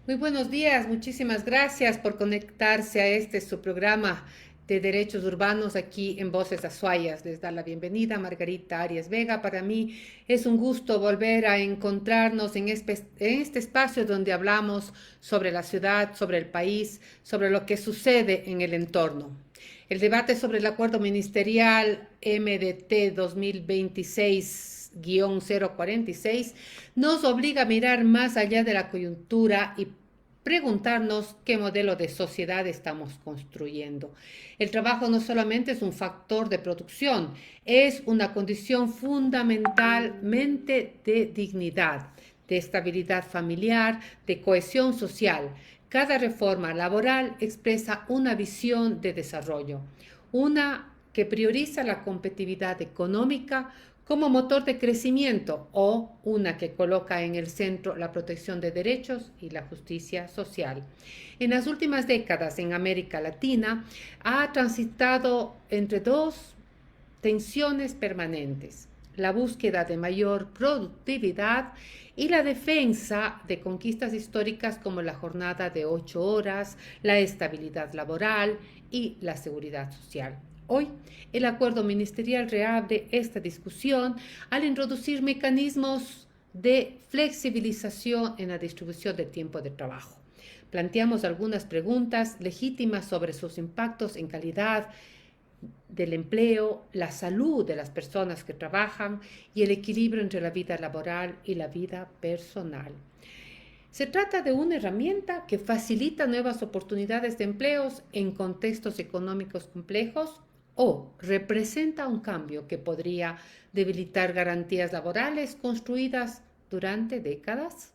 Muy buenos días, muchísimas gracias por conectarse a su programa de derechos urbanos aquí en Voces Azuayas. Les da la bienvenida Margarita Arias Vega. Para mí es un gusto volver a encontrarnos en este espacio donde hablamos sobre la ciudad, sobre el país, sobre lo que sucede en el entorno. El debate sobre el acuerdo ministerial MDT 2026-046 nos obliga a mirar más allá de la coyuntura y preguntarnos qué modelo de sociedad estamos construyendo. El trabajo no solamente es un factor de producción, es una condición fundamentalmente de dignidad, de estabilidad familiar, de cohesión social. Cada reforma laboral expresa una visión de desarrollo, una que prioriza la competitividad económica como motor de crecimiento o una que coloca en el centro la protección de derechos y la justicia social. En las últimas décadas en América Latina ha transitado entre dos tensiones permanentes: la búsqueda de mayor productividad y la defensa de conquistas históricas como la jornada de 8 horas, la estabilidad laboral y la seguridad social. Hoy, el acuerdo ministerial reabre esta discusión al introducir mecanismos de flexibilización en la distribución del tiempo de trabajo. Planteamos algunas preguntas legítimas sobre sus impactos en calidad del empleo, la salud de las personas que trabajan y el equilibrio entre la vida laboral y la vida personal. Se trata de una herramienta que facilita nuevas oportunidades de empleos en contextos económicos complejos o representa un cambio que podría debilitar garantías laborales construidas durante décadas.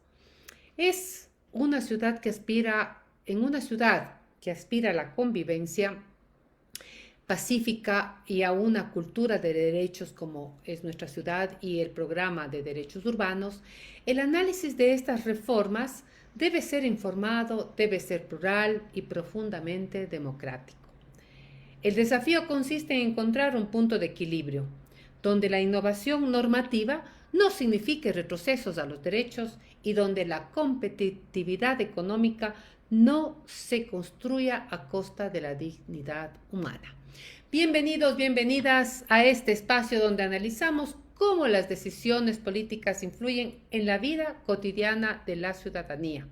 Es una ciudad que aspira, en una ciudad que aspira a la convivencia pacífica y a una cultura de derechos como es nuestra ciudad y el programa de derechos urbanos, el análisis de estas reformas debe ser informado, debe ser plural y profundamente democrático. El desafío consiste en encontrar un punto de equilibrio, donde la innovación normativa no signifique retrocesos a los derechos y donde la competitividad económica no se construya a costa de la dignidad humana. Bienvenidos, bienvenidas a este espacio donde analizamos cómo las decisiones políticas influyen en la vida cotidiana de la ciudadanía.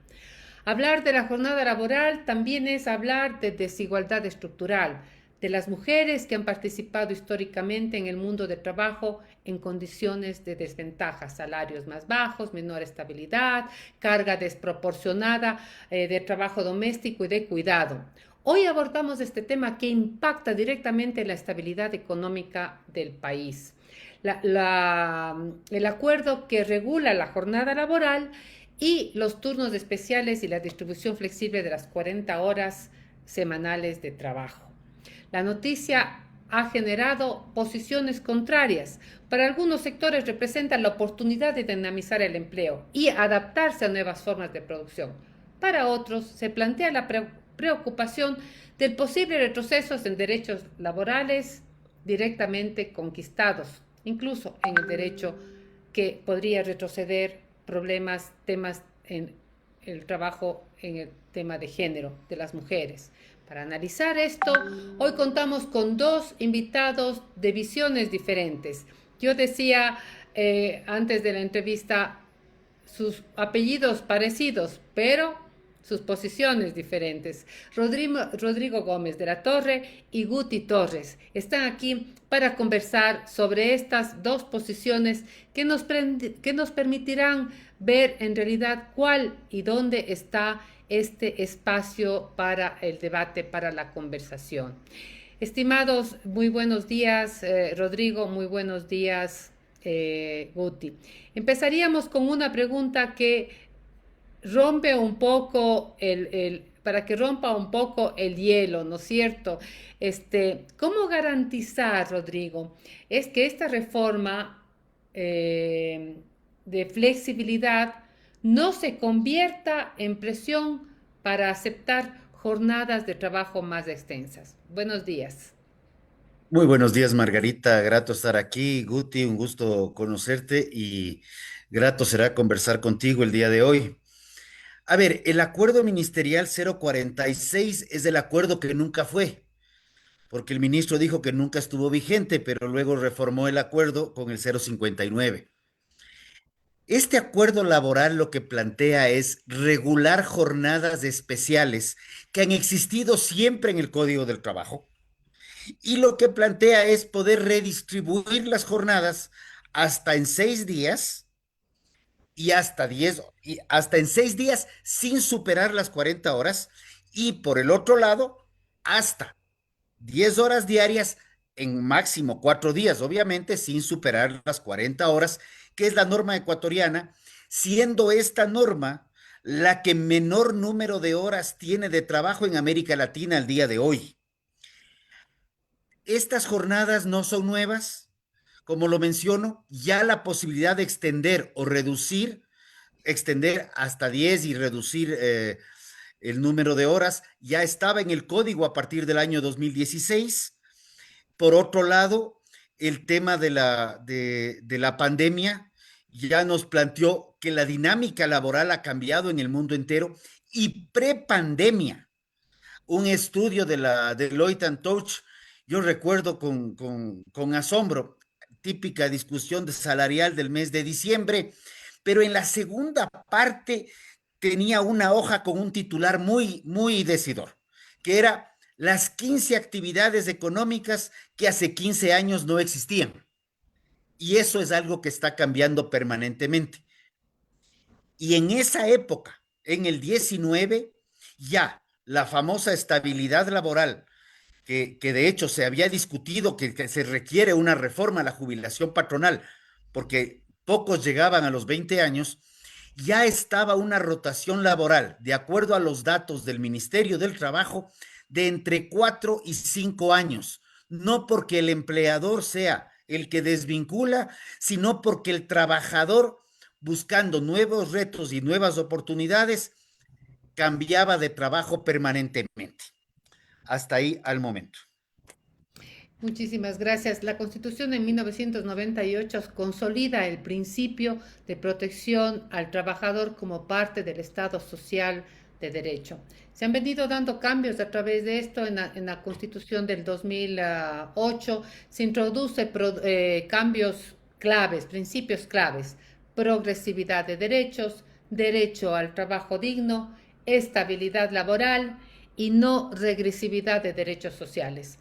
Hablar de la jornada laboral también es hablar de desigualdad estructural, de las mujeres que han participado históricamente en el mundo del trabajo en condiciones de desventaja: salarios más bajos, menor estabilidad, carga desproporcionada de trabajo doméstico y de cuidado. Hoy abordamos este tema que impacta directamente la estabilidad económica del país. El acuerdo que regula la jornada laboral y los turnos especiales y la distribución flexible de las 40 horas semanales de trabajo. La noticia ha generado posiciones contrarias. Para algunos sectores representa la oportunidad de dinamizar el empleo y adaptarse a nuevas formas de producción. Para otros se plantea la preocupación del posible retroceso en derechos laborales directamente conquistados, incluso en el derecho, que podría retroceder temas en el trabajo, en el tema de género de las mujeres. Para analizar esto, hoy contamos con dos invitados de visiones diferentes. Yo decía antes de la entrevista sus apellidos parecidos, pero sus posiciones diferentes. Rodrigo Gómez de la Torre y Guti Torres están aquí para conversar sobre estas dos posiciones que nos permitirán ver en realidad cuál y dónde está este espacio para el debate, para la conversación. Estimados, muy buenos días, Rodrigo, muy buenos días, Guti. Empezaríamos con una pregunta que rompe un poco para que rompa un poco el hielo, ¿no es cierto? ¿Cómo garantizar, Rodrigo, es que esta reforma de flexibilidad no se convierta en presión para aceptar jornadas de trabajo más extensas? Buenos días. Muy buenos días, Margarita. Grato estar aquí. Guti, un gusto conocerte y grato será conversar contigo el día de hoy. A ver, el acuerdo ministerial 046 es el acuerdo que nunca fue, porque el ministro dijo que nunca estuvo vigente, pero luego reformó el acuerdo con el 059. Este acuerdo laboral lo que plantea es regular jornadas especiales que han existido siempre en el Código del Trabajo, y lo que plantea es poder redistribuir las jornadas hasta en 6 días y hasta 10, y hasta en 6 días sin superar las 40 horas, y por el otro lado, hasta 10 horas diarias en máximo 4 días, obviamente sin superar las 40 horas, que es la norma ecuatoriana, siendo esta norma la que menor número de horas tiene de trabajo en América Latina al día de hoy. Estas jornadas no son nuevas, como lo menciono, ya la posibilidad de extender o reducir, extender hasta 10 y reducir el número de horas, ya estaba en el código a partir del año 2016. Por otro lado, el tema de la pandemia ya nos planteó que la dinámica laboral ha cambiado en el mundo entero, y prepandemia, un estudio de la Deloitte and Touch, yo recuerdo con asombro, típica discusión de salarial del mes de diciembre, pero en la segunda parte tenía una hoja con un titular muy, muy decidor, que era las 15 actividades económicas que hace 15 años no existían. Y eso es algo que está cambiando permanentemente. Y en esa época, en el 19, ya la famosa estabilidad laboral, que de hecho se había discutido que se requiere una reforma a la jubilación patronal, porque pocos llegaban a los 20 años, ya estaba una rotación laboral, de acuerdo a los datos del Ministerio del Trabajo, de entre 4 y 5 años. No porque el empleador sea el que desvincula, sino porque el trabajador, buscando nuevos retos y nuevas oportunidades, cambiaba de trabajo permanentemente. Hasta ahí al momento. Muchísimas gracias. La Constitución de 1998 consolida el principio de protección al trabajador como parte del Estado social de derecho. Se han venido dando cambios a través de esto en la Constitución del 2008. Se introduce cambios claves, principios claves: progresividad de derechos, derecho al trabajo digno, estabilidad laboral y no regresividad de derechos sociales.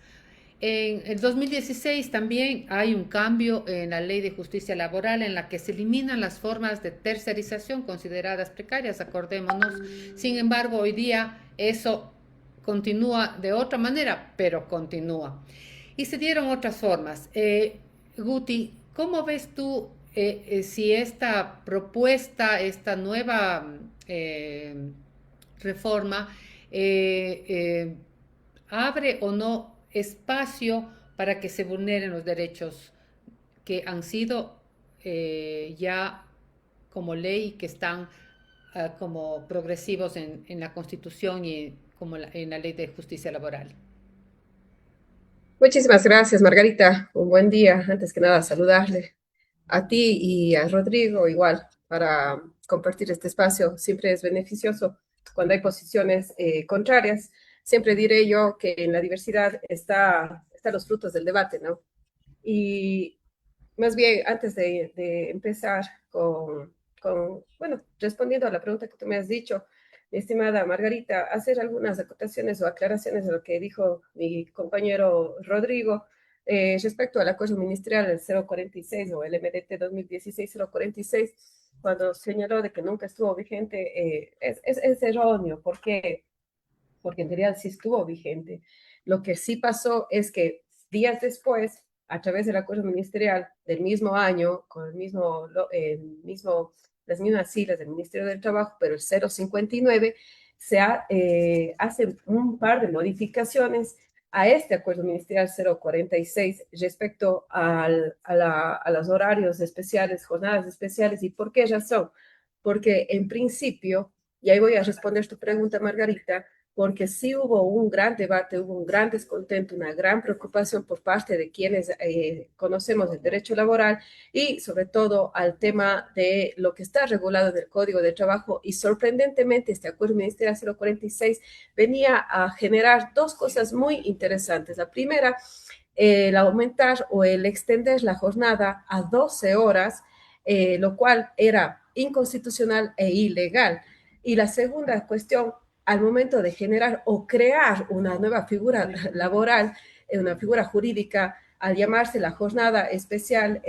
En el 2016 también hay un cambio en la Ley de Justicia Laboral en la que se eliminan las formas de tercerización consideradas precarias, acordémonos. Sin embargo, hoy día eso continúa de otra manera, pero continúa. Y se dieron otras formas. Guti, ¿cómo ves tú si esta propuesta, esta nueva reforma, eh, eh, abre o no espacio para que se vulneren los derechos que han sido ya como ley, que están como progresivos en la Constitución y como en la Ley de Justicia Laboral? Muchísimas gracias, Margarita. Un buen día. Antes que nada, saludarle a ti y a Rodrigo igual para compartir este espacio. Siempre es beneficioso cuando hay posiciones contrarias. Siempre diré yo que en la diversidad están los frutos del debate, ¿no? Y más bien, antes de empezar bueno, respondiendo a la pregunta que tú me has dicho, mi estimada Margarita, hacer algunas acotaciones o aclaraciones de lo que dijo mi compañero Rodrigo respecto al acuerdo ministerial del 046 o el MDT 2016-046, cuando señaló de que nunca estuvo vigente, es erróneo. ¿Por qué? Porque en realidad sí estuvo vigente. Lo que sí pasó es que días después, a través del acuerdo ministerial del mismo año, con las mismas siglas del Ministerio del Trabajo, pero el 059, hace un par de modificaciones a este acuerdo ministerial 046 respecto a los horarios especiales, jornadas especiales. ¿Y por qué razón? Porque en principio, y ahí voy a responder tu pregunta, Margarita, porque sí hubo un gran debate, hubo un gran descontento, una gran preocupación por parte de quienes conocemos el derecho laboral y sobre todo al tema de lo que está regulado en el Código de Trabajo y sorprendentemente este acuerdo ministerial 046 venía a generar dos cosas muy interesantes. La primera, el aumentar o el extender la jornada a 12 horas, lo cual era inconstitucional e ilegal. Y la segunda cuestión, al momento de generar o crear una nueva figura laboral, una figura jurídica, al llamarse la jornada especial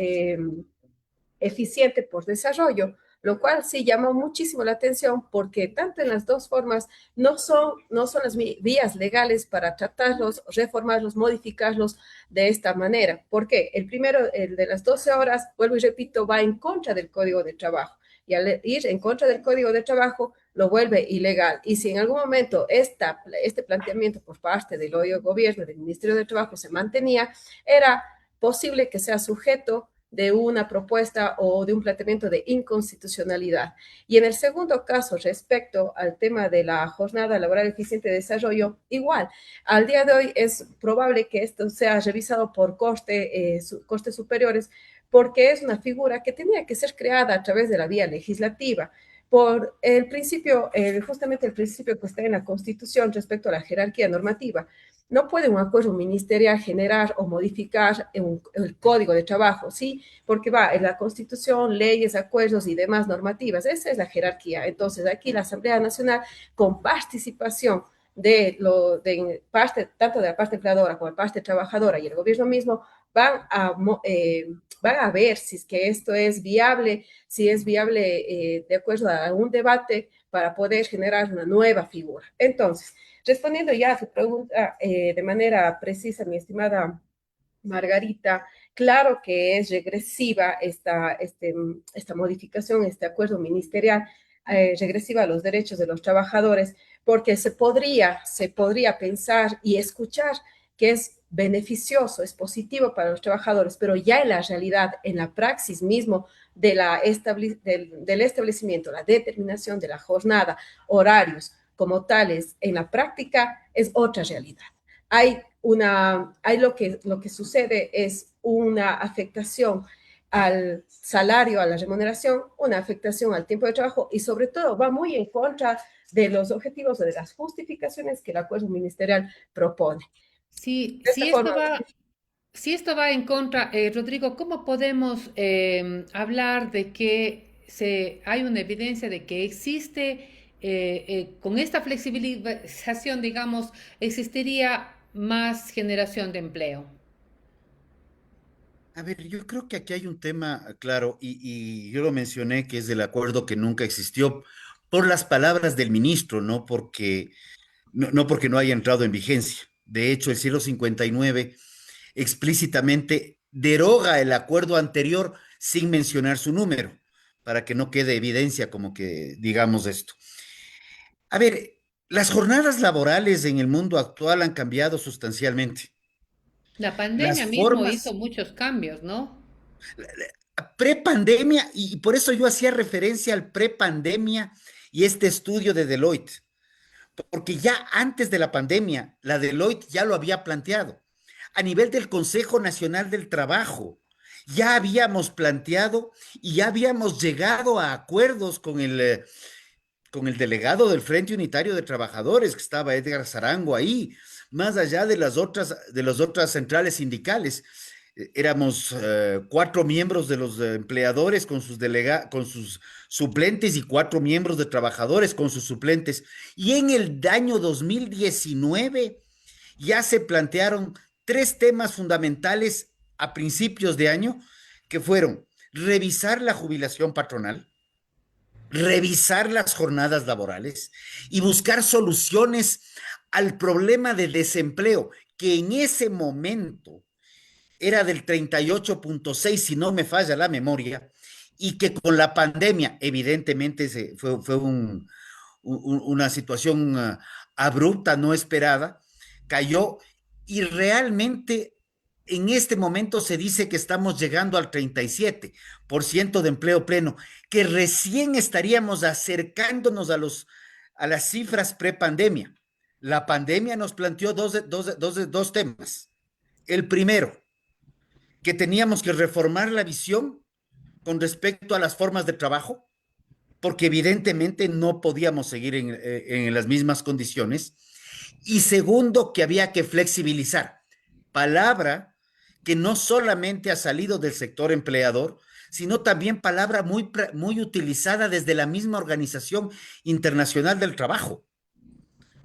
eficiente por desarrollo, lo cual sí llamó muchísimo la atención porque tanto en las dos formas no son las vías legales para tratarlos, reformarlos, modificarlos de esta manera. ¿Por qué? El primero, el de las 12 horas, vuelvo y repito, va en contra del Código de Trabajo. Y al ir en contra del Código de Trabajo, lo vuelve ilegal. Y si en algún momento este planteamiento por parte del gobierno, del Ministerio de Trabajo se mantenía, era posible que sea sujeto de una propuesta o de un planteamiento de inconstitucionalidad. Y en el segundo caso, respecto al tema de la jornada laboral eficiente de desarrollo, igual, al día de hoy es probable que esto sea revisado por costes superiores, porque es una figura que tenía que ser creada a través de la vía legislativa por el principio, justamente el principio que está en la Constitución respecto a la jerarquía normativa. No puede un acuerdo ministerial generar o modificar el código de trabajo, ¿sí? Porque va en la Constitución, leyes, acuerdos y demás normativas. Esa es la jerarquía. Entonces, aquí la Asamblea Nacional, con participación tanto de la parte empleadora como de la parte trabajadora y el gobierno mismo, van a ver si es que esto es viable, si es viable de acuerdo a un debate para poder generar una nueva figura. Entonces, respondiendo ya a tu pregunta de manera precisa, mi estimada Margarita, claro que es regresiva esta modificación, este acuerdo ministerial, regresiva a los derechos de los trabajadores, porque se podría pensar y escuchar que es beneficioso, es positivo para los trabajadores, pero ya en la realidad, en la praxis mismo del establecimiento, la determinación de la jornada, horarios como tales, en la práctica es otra realidad. Lo que sucede es una afectación al salario, a la remuneración, una afectación al tiempo de trabajo y sobre todo va muy en contra de los objetivos o de las justificaciones que el acuerdo ministerial propone. Si, De si esta esto forma, va, si esto va en contra, Rodrigo, ¿cómo podemos hablar de que hay una evidencia de que existe, con esta flexibilización, digamos, existiría más generación de empleo? A ver, yo creo que aquí hay un tema claro y yo lo mencioné que es el acuerdo que nunca existió por las palabras del ministro, no porque no haya entrado en vigencia. De hecho, el 059 explícitamente deroga el acuerdo anterior sin mencionar su número, para que no quede evidencia como que digamos esto. A ver, las jornadas laborales en el mundo actual han cambiado sustancialmente. La Las pandemia mismo hizo formas muchos cambios, ¿no? prepandemia, y por eso yo hacía referencia al prepandemia y este estudio de Deloitte, porque ya antes de la pandemia, la Deloitte ya lo había planteado. A nivel del Consejo Nacional del Trabajo, ya habíamos planteado y ya habíamos llegado a acuerdos con el delegado del Frente Unitario de Trabajadores, que estaba Edgar Zarango ahí, más allá de las otras centrales sindicales. Éramos cuatro miembros de los empleadores con sus suplentes y cuatro miembros de trabajadores con sus suplentes. Y en el año 2019 ya se plantearon tres temas fundamentales a principios de año, que fueron revisar la jubilación patronal, revisar las jornadas laborales y buscar soluciones al problema de desempleo, que en ese momento era del 38.6, si no me falla la memoria, y que con la pandemia, evidentemente, fue una situación abrupta, no esperada, cayó y realmente en este momento se dice que estamos llegando al 37% de empleo pleno, que recién estaríamos acercándonos a las cifras prepandemia. La pandemia nos planteó dos temas. El primero, que teníamos que reformar la visión con respecto a las formas de trabajo, porque evidentemente no podíamos seguir en las mismas condiciones. Y segundo, que había que flexibilizar, palabra que no solamente ha salido del sector empleador, sino también palabra muy utilizada desde la misma Organización Internacional del Trabajo,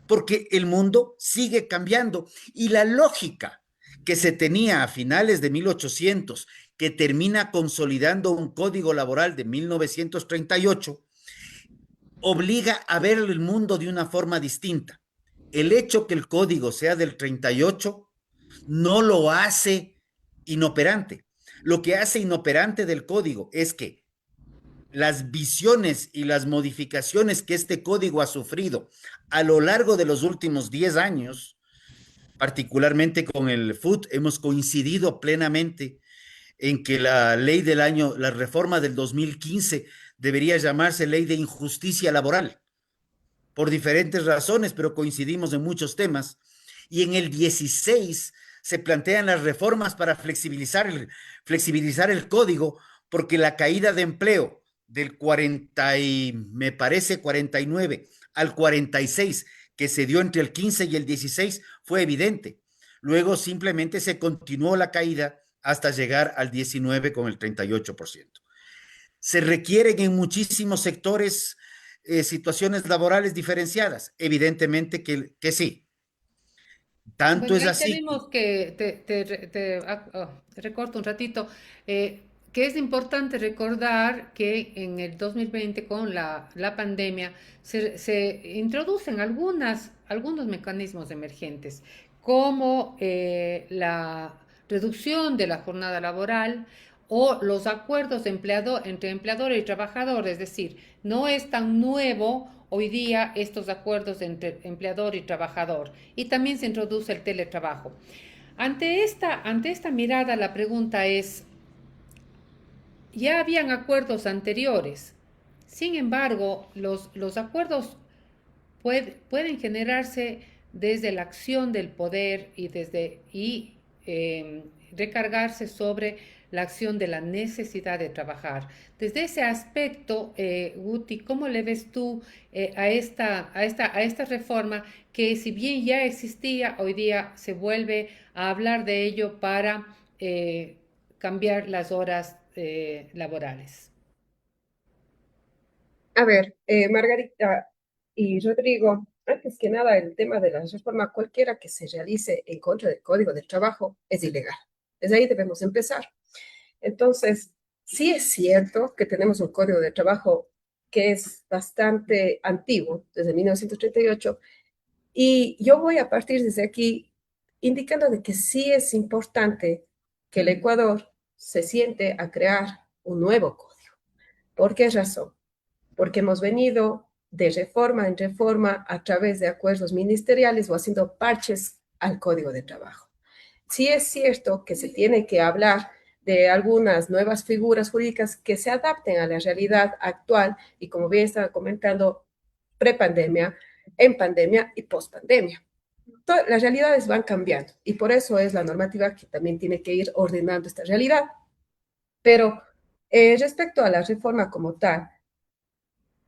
porque el mundo sigue cambiando y la lógica que se tenía a finales de 1800, que termina consolidando un código laboral de 1938, obliga a ver el mundo de una forma distinta. El hecho que el código sea del 38 no lo hace inoperante. Lo que hace inoperante del código es que las visiones y las modificaciones que este código ha sufrido a lo largo de los últimos 10 años, particularmente con el FUT, hemos coincidido plenamente en que la ley del año, la reforma del 2015 debería llamarse ley de injusticia laboral, por diferentes razones, pero coincidimos en muchos temas. Y en el 16 se plantean las reformas para flexibilizar el código, porque la caída de empleo del 40 y me parece 49 al 46 que se dio entre el 15 y el 16 fue evidente. Luego simplemente se continuó la caída hasta llegar al 19 con el 38%. Se requieren en muchísimos sectores situaciones laborales diferenciadas. Evidentemente que sí. Tanto Bueno, es ahí así. tenemos que, te recorto un ratito, que es importante recordar que en el 2020 con la pandemia se introducen algunos mecanismos emergentes, como la reducción de la jornada laboral o los acuerdos entre empleador y trabajador, es decir, no es tan nuevo hoy día estos acuerdos entre empleador y trabajador y también se introduce el teletrabajo. Ante esta mirada, la pregunta es, ya habían acuerdos anteriores, sin embargo, los acuerdos pueden generarse desde la acción del poder y recargarse sobre la acción de la necesidad de trabajar. Desde ese aspecto, Guti, ¿cómo le ves tú a esta reforma que si bien ya existía, hoy día se vuelve a hablar de ello para cambiar las horas laborales? A ver, Margarita y Rodrigo, antes que nada, el tema de la reforma cualquiera que se realice en contra del Código del Trabajo es ilegal. Desde ahí debemos empezar. Entonces, sí es cierto que tenemos un Código de Trabajo que es bastante antiguo, desde 1938, y yo voy a partir desde aquí indicando de que sí es importante que el Ecuador se siente a crear un nuevo código. ¿Por qué razón? Porque hemos venido de reforma en reforma a través de acuerdos ministeriales o haciendo parches al Código de Trabajo. Sí es cierto que se tiene que hablar de algunas nuevas figuras jurídicas que se adapten a la realidad actual y, como bien estaba comentando, prepandemia, en pandemia y pospandemia. Las realidades van cambiando y por eso es la normativa que también tiene que ir ordenando esta realidad. Pero respecto a la reforma como tal,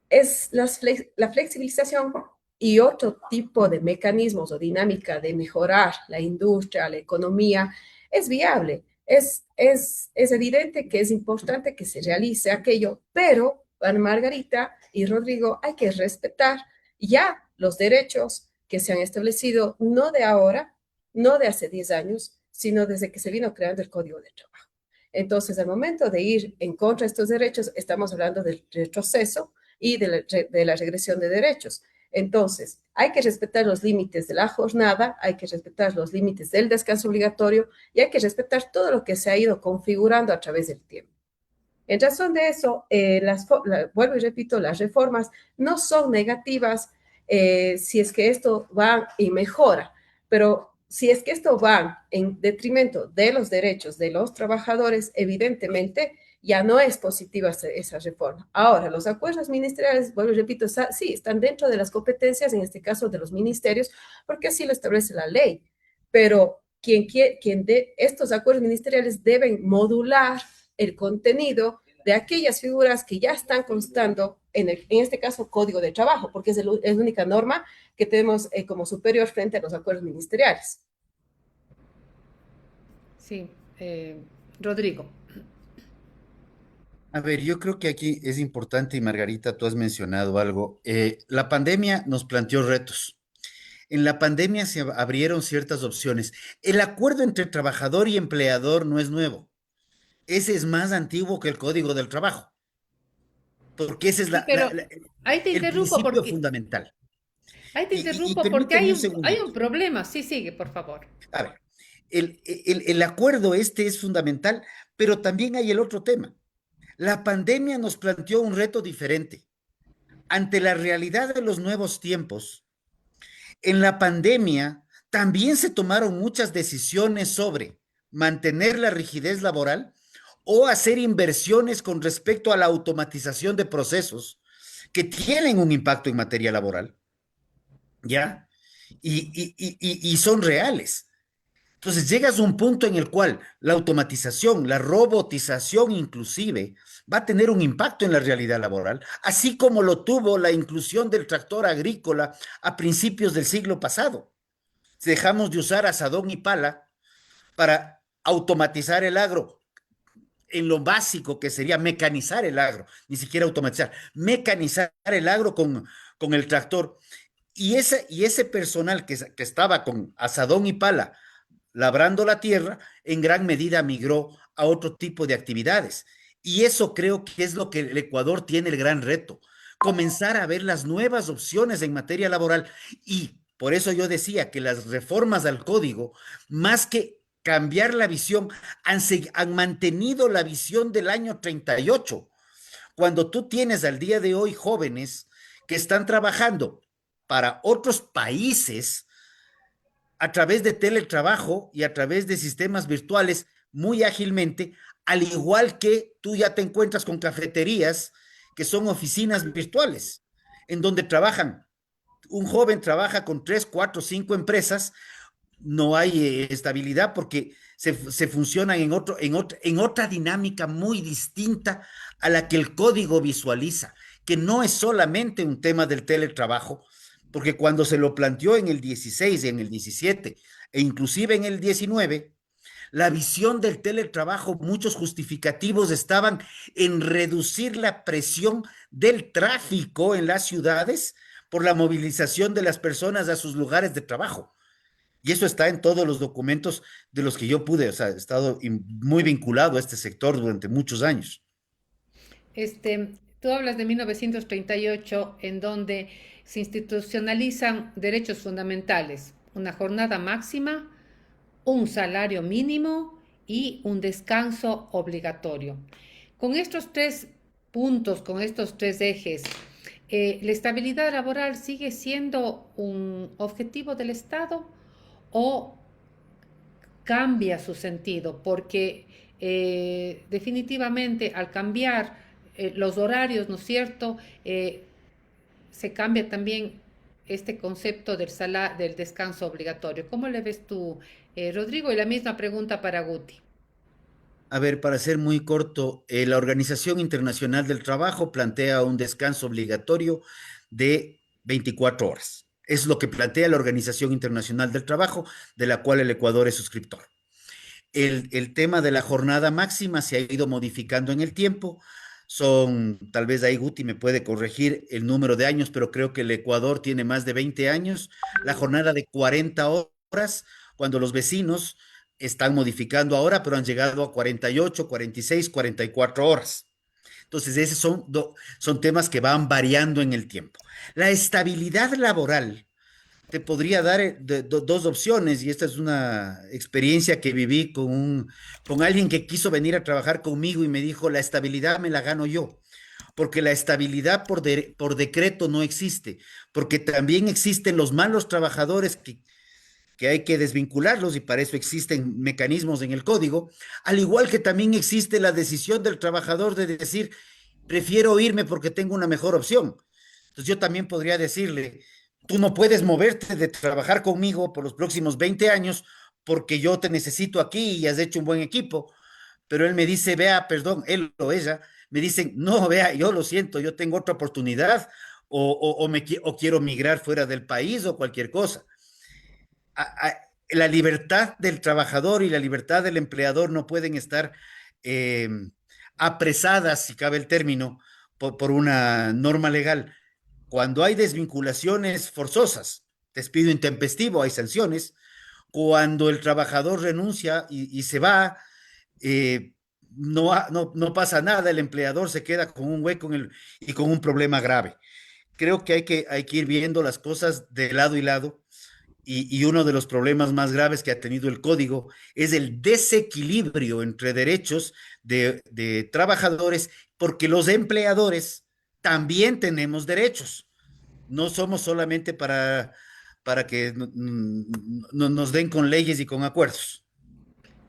es la flexibilización y otro tipo de mecanismos o dinámica de mejorar la industria, la economía, es viable. Es evidente que es importante que se realice aquello, pero, Ana Margarita y Rodrigo, hay que respetar ya los derechos que se han establecido, no de ahora, no de hace 10 años, sino desde que se vino creando el Código de Trabajo. Entonces, al momento de ir en contra de estos derechos, estamos hablando del retroceso y de la regresión de derechos. Entonces, hay que respetar los límites de la jornada, hay que respetar los límites del descanso obligatorio y hay que respetar todo lo que se ha ido configurando a través del tiempo. En razón de eso, vuelvo y repito, las reformas no son negativas si es que esto va y mejora, pero si es que esto va en detrimento de los derechos de los trabajadores, evidentemente ya no es positiva esa reforma. Ahora, los acuerdos ministeriales, bueno, repito, sí, están dentro de las competencias, en este caso de los ministerios, porque así lo establece la ley, pero quien de estos acuerdos ministeriales deben modular el contenido de aquellas figuras que ya están constando en este caso, código de trabajo, porque es la única norma que tenemos como superior frente a los acuerdos ministeriales. Sí, Rodrigo. A ver, yo creo que aquí es importante, y Margarita, tú has mencionado algo. La pandemia nos planteó retos. En la pandemia se abrieron ciertas opciones. El acuerdo entre trabajador y empleador no es nuevo. Ese es más antiguo que el Código del Trabajo, porque ese es Sí, pero ahí te el interrumpo principio porque, fundamental. Y ahí te interrumpo porque permíteme un hay un segundito. problema. Sí, sigue, por favor. A ver, el acuerdo este es fundamental, pero también hay el otro tema. La pandemia nos planteó un reto diferente. Ante la realidad de los nuevos tiempos, en la pandemia también se tomaron muchas decisiones sobre mantener la rigidez laboral o hacer inversiones con respecto a la automatización de procesos que tienen un impacto en materia laboral, ¿ya? Y son reales. Entonces llegas a un punto en el cual la automatización, la robotización inclusive, va a tener un impacto en la realidad laboral, así como lo tuvo la inclusión del tractor agrícola a principios del siglo pasado. Dejamos de usar asadón y pala para automatizar el agro en lo básico que sería mecanizar el agro, ni siquiera automatizar, mecanizar el agro con el tractor. Y ese personal que estaba con asadón y pala labrando la tierra, en gran medida migró a otro tipo de actividades. Y eso creo que es lo que el Ecuador tiene el gran reto, comenzar a ver las nuevas opciones en materia laboral. Y por eso yo decía que las reformas al código, más que cambiar la visión, han mantenido la visión del año 38. Cuando tú tienes al día de hoy jóvenes que están trabajando para otros países, a través de teletrabajo y a través de sistemas virtuales muy ágilmente, al igual que tú ya te encuentras con cafeterías que son oficinas virtuales, en donde trabajan, un joven trabaja con 3, 4, 5 empresas, no hay estabilidad porque se funcionan en otra dinámica muy distinta a la que el código visualiza, que no es solamente un tema del teletrabajo, porque cuando se lo planteó en el 16, en el 17 e inclusive en el 19, la visión del teletrabajo, muchos justificativos estaban en reducir la presión del tráfico en las ciudades por la movilización de las personas a sus lugares de trabajo. Y eso está en todos los documentos de los que yo pude, o sea, he estado muy vinculado a este sector durante muchos años. Tú hablas de 1938, en donde se institucionalizan derechos fundamentales, una jornada máxima, un salario mínimo y un descanso obligatorio. Con estos tres puntos, con estos tres ejes, ¿la estabilidad laboral sigue siendo un objetivo del Estado o cambia su sentido? Porque definitivamente al cambiar los horarios, ¿no es cierto? Se cambia también este concepto del descanso obligatorio. ¿Cómo le ves tú, Rodrigo? Y la misma pregunta para Guti. A ver, para ser muy corto, la Organización Internacional del Trabajo plantea un descanso obligatorio de 24 horas. Es lo que plantea la Organización Internacional del Trabajo, de la cual el Ecuador es suscriptor. El tema de la jornada máxima se ha ido modificando en el tiempo. Tal vez ahí Guti me puede corregir el número de años, pero creo que el Ecuador tiene más de 20 años. La jornada de 40 horas, cuando los vecinos están modificando ahora, pero han llegado a 48, 46, 44 horas. Entonces, esos son temas que van variando en el tiempo. La estabilidad laboral te podría dar dos opciones, y esta es una experiencia que viví con alguien que quiso venir a trabajar conmigo y me dijo, la estabilidad me la gano yo, porque la estabilidad por decreto no existe, porque también existen los malos trabajadores que hay que desvincularlos y para eso existen mecanismos en el código, al igual que también existe la decisión del trabajador de decir, prefiero irme porque tengo una mejor opción. Entonces yo también podría decirle, tú no puedes moverte de trabajar conmigo por los próximos 20 años porque yo te necesito aquí y has hecho un buen equipo, pero él me dice, vea, perdón, él o ella, me dicen, no, vea, yo lo siento, yo tengo otra oportunidad o quiero migrar fuera del país o cualquier cosa. La libertad del trabajador y la libertad del empleador no pueden estar eh, apresadas, si cabe el término, por una norma legal. Cuando hay desvinculaciones forzosas, despido intempestivo, hay sanciones. Cuando el trabajador renuncia y se va, eh, no pasa nada, el empleador se queda con un hueco y con un problema grave. Creo que hay que ir viendo las cosas de lado y lado y uno de los problemas más graves que ha tenido el código es el desequilibrio entre derechos de trabajadores, porque los empleadores también tenemos derechos. No somos solamente para que nos den con leyes y con acuerdos.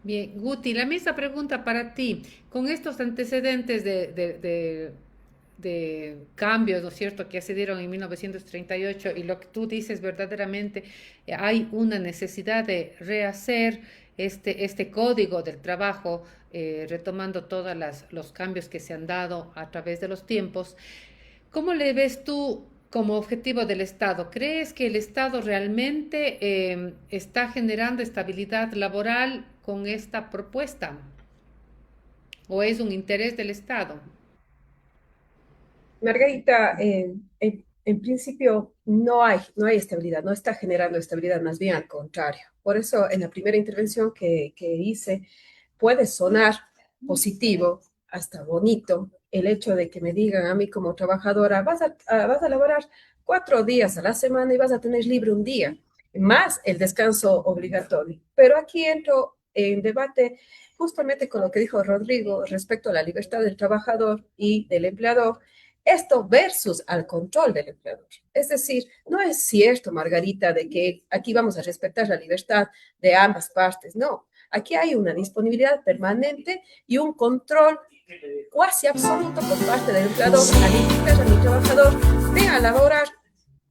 Bien, Guti, la misma pregunta para ti. Con estos antecedentes de cambios, ¿no es cierto?, que se dieron en 1938 y lo que tú dices verdaderamente, hay una necesidad de rehacer este código del trabajo, retomando todos los cambios que se han dado a través de los tiempos. ¿Cómo le ves tú como objetivo del Estado? ¿Crees que el Estado realmente está generando estabilidad laboral con esta propuesta? ¿O es un interés del Estado? Margarita, en principio no hay estabilidad, no está generando estabilidad, más bien al contrario. Por eso, en la primera intervención que hice, puede sonar positivo, hasta bonito, el hecho de que me digan a mí como trabajadora, vas a laborar 4 días a la semana y vas a tener libre un día, más el descanso obligatorio. Pero aquí entro en debate justamente con lo que dijo Rodrigo respecto a la libertad del trabajador y del empleador, esto versus al control del empleador. Es decir, no es cierto, Margarita, de que aquí vamos a respetar la libertad de ambas partes. No, aquí hay una disponibilidad permanente y un control cuasi absoluto por parte del empleador al indicar a mi trabajador, ven a laborar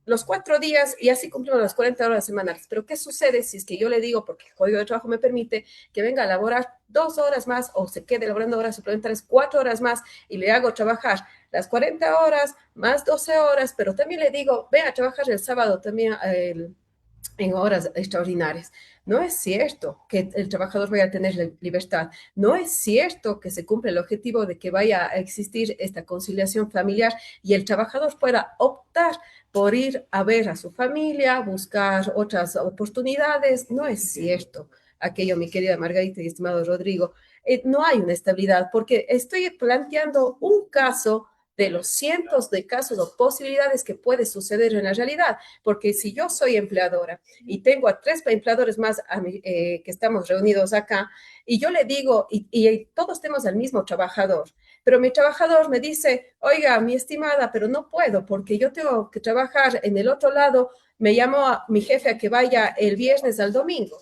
los 4 días y así cumplimos las 40 horas semanales. Pero ¿qué sucede si es que yo le digo, porque el Código de Trabajo me permite que venga a laborar 2 horas más o se quede laborando horas suplementarias 4 horas más y le hago trabajar las 40 horas más 12 horas, pero también le digo, ven a trabajar el sábado también en horas extraordinarias? No es cierto que el trabajador vaya a tener libertad. No es cierto que se cumple el objetivo de que vaya a existir esta conciliación familiar y el trabajador pueda optar por ir a ver a su familia, buscar otras oportunidades. No es cierto aquello, mi querida Margarita y estimado Rodrigo. No hay una estabilidad porque estoy planteando un caso de los cientos de casos o posibilidades que puede suceder en la realidad, porque si yo soy empleadora y tengo a 3 empleadores más que estamos reunidos acá, y yo le digo, y todos tenemos al mismo trabajador, pero mi trabajador me dice, oiga, mi estimada, pero no puedo porque yo tengo que trabajar en el otro lado, me llamo a mi jefe a que vaya el viernes al domingo,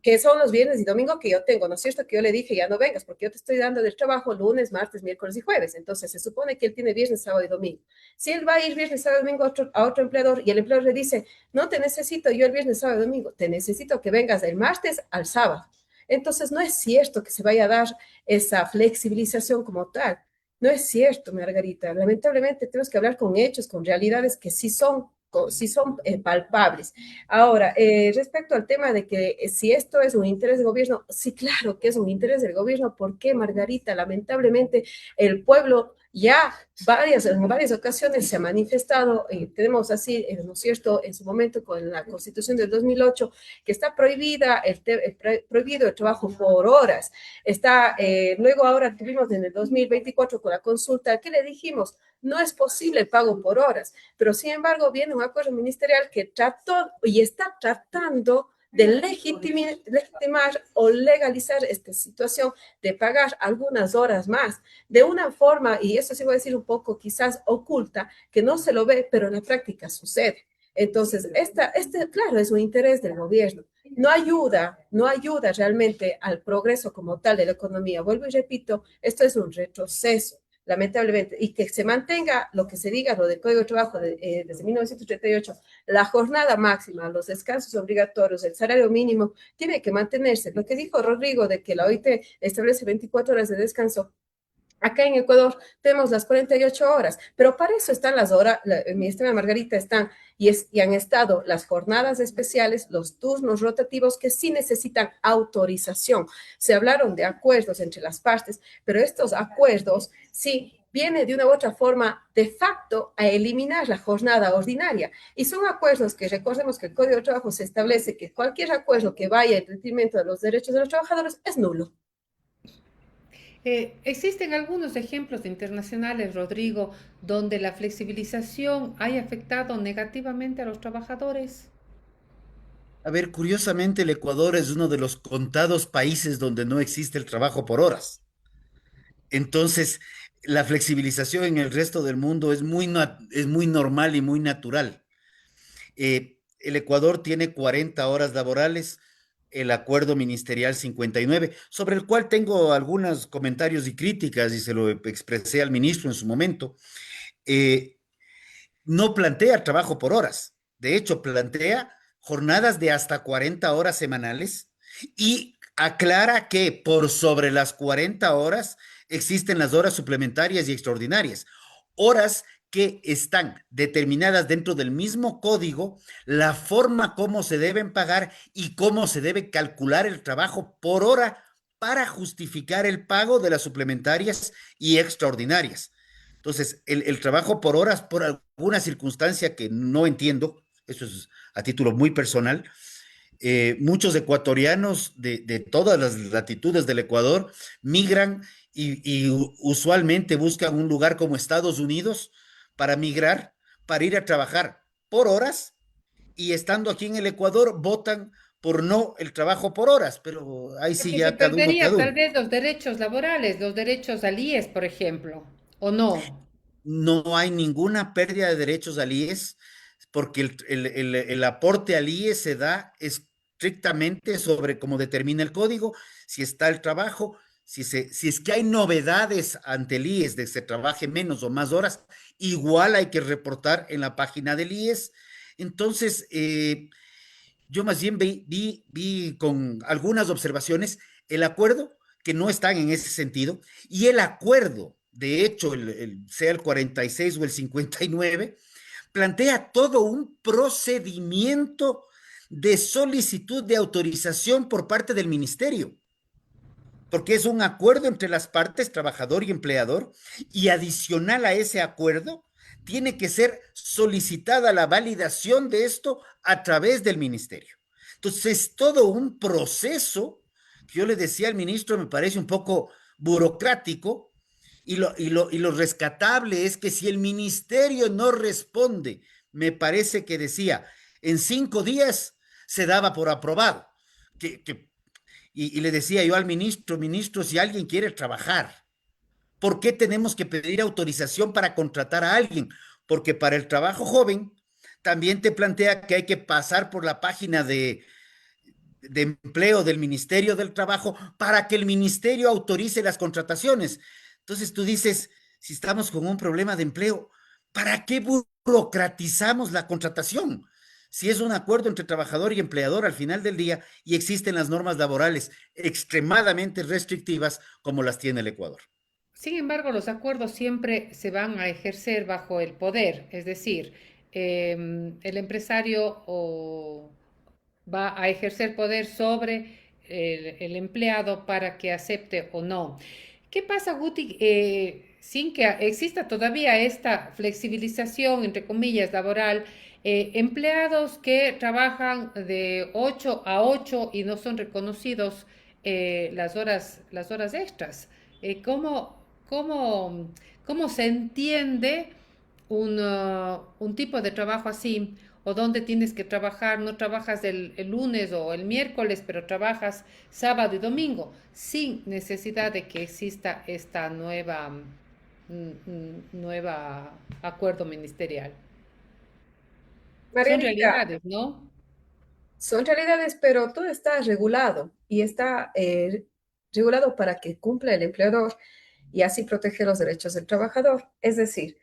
que son los viernes y domingo que yo tengo, ¿no es cierto? Que yo le dije, ya no vengas, porque yo te estoy dando del trabajo lunes, martes, miércoles y jueves. Entonces, se supone que él tiene viernes, sábado y domingo. Si él va a ir viernes, sábado y domingo a otro empleador y el empleador le dice, no te necesito yo el viernes, sábado y domingo, te necesito que vengas del martes al sábado. Entonces, no es cierto que se vaya a dar esa flexibilización como tal. No es cierto, Margarita. Lamentablemente, tenemos que hablar con hechos, con realidades que sí son palpables. Ahora, respecto al tema de que si esto es un interés del gobierno, sí, claro que es un interés del gobierno. ¿Por qué, Margarita? Lamentablemente, el pueblo ya en varias ocasiones se ha manifestado, tenemos así, ¿no es cierto?, en su momento con la Constitución del 2008, que está prohibido el trabajo por horas. Luego ahora tuvimos en el 2024 con la consulta, ¿qué le dijimos? No es posible el pago por horas, pero sin embargo viene un acuerdo ministerial que trató y está tratando de legitimar o legalizar esta situación de pagar algunas horas más de una forma, y eso sí voy a decir un poco quizás oculta, que no se lo ve, pero en la práctica sucede. Entonces, claro, es un interés del gobierno. No ayuda realmente al progreso como tal de la economía. Vuelvo y repito, esto es un retroceso, lamentablemente, y que se mantenga lo que se diga, lo del Código de Trabajo desde 1938, la jornada máxima, los descansos obligatorios, el salario mínimo, tiene que mantenerse. Lo que dijo Rodrigo de que la OIT establece 24 horas de descanso. Acá en Ecuador tenemos las 48 horas, pero para eso están las horas, mi estimada Margarita, y han estado las jornadas especiales, los turnos rotativos que sí necesitan autorización. Se hablaron de acuerdos entre las partes, pero estos acuerdos sí vienen de una u otra forma de facto a eliminar la jornada ordinaria. Y son acuerdos que recordemos que el Código de Trabajo se establece que cualquier acuerdo que vaya en detrimento de los derechos de los trabajadores es nulo. Existen algunos ejemplos internacionales, Rodrigo, donde la flexibilización haya afectado negativamente a los trabajadores. A ver, curiosamente el Ecuador es uno de los contados países donde no existe el trabajo por horas. Entonces, la flexibilización en el resto del mundo es muy normal y muy natural. El Ecuador tiene 40 horas laborales, el acuerdo ministerial 59, sobre el cual tengo algunos comentarios y críticas y se lo expresé al ministro en su momento. Eh, no plantea trabajo por horas, de hecho plantea jornadas de hasta 40 horas semanales y aclara que por sobre las 40 horas existen las horas suplementarias y extraordinarias, horas que están determinadas dentro del mismo código, la forma como se deben pagar y cómo se debe calcular el trabajo por hora para justificar el pago de las suplementarias y extraordinarias. Entonces, el trabajo por horas, por alguna circunstancia que no entiendo, eso es a título muy personal, muchos ecuatorianos de todas las latitudes del Ecuador migran y usualmente buscan un lugar como Estados Unidos para migrar, para ir a trabajar por horas y estando aquí en el Ecuador votan por no el trabajo por horas, pero ahí sí Porque se ya cada uno, perdería cada tal uno. vez los derechos laborales, los derechos al IES, por ejemplo, ¿o no? No hay ninguna pérdida de derechos al IES porque el aporte al IES se da estrictamente sobre cómo determina el código, si está el trabajo, si es que hay novedades ante el IES de que se trabaje menos o más horas, igual hay que reportar en la página del IES. Entonces, yo más bien vi con algunas observaciones el acuerdo, que no están en ese sentido, y el acuerdo, de hecho, sea el 46 o el 59, plantea todo un procedimiento de solicitud de autorización por parte del ministerio, porque es un acuerdo entre las partes, trabajador y empleador, y adicional a ese acuerdo, tiene que ser solicitada la validación de esto a través del ministerio. Entonces, es todo un proceso que yo le decía al ministro, me parece un poco burocrático, y lo rescatable es que si el ministerio no responde, me parece que decía, en 5 días se daba por aprobado, que y le decía yo al ministro, ministro, si alguien quiere trabajar, ¿por qué tenemos que pedir autorización para contratar a alguien? Porque para el trabajo joven también te plantea que hay que pasar por la página de empleo del Ministerio del Trabajo para que el ministerio autorice las contrataciones. Entonces tú dices, si estamos con un problema de empleo, ¿para qué burocratizamos la contratación? Si es un acuerdo entre trabajador y empleador al final del día y existen las normas laborales extremadamente restrictivas como las tiene el Ecuador. Sin embargo, los acuerdos siempre se van a ejercer bajo el poder, es decir, el empresario va a ejercer poder sobre el empleado para que acepte o no. ¿Qué pasa, Guti, sin que exista todavía esta flexibilización, entre comillas, laboral? Empleados que trabajan de 8 a 8 y no son reconocidos las horas extras. ¿Cómo, cómo se entiende un tipo de trabajo así? ¿O dónde tienes que trabajar? No trabajas el lunes o el miércoles, pero trabajas sábado y domingo, sin necesidad de que exista esta nueva acuerdo ministerial. Son Margarita, realidades, ¿no? son realidades, pero todo está regulado y está regulado para que cumpla el empleador y así protege los derechos del trabajador. Es decir,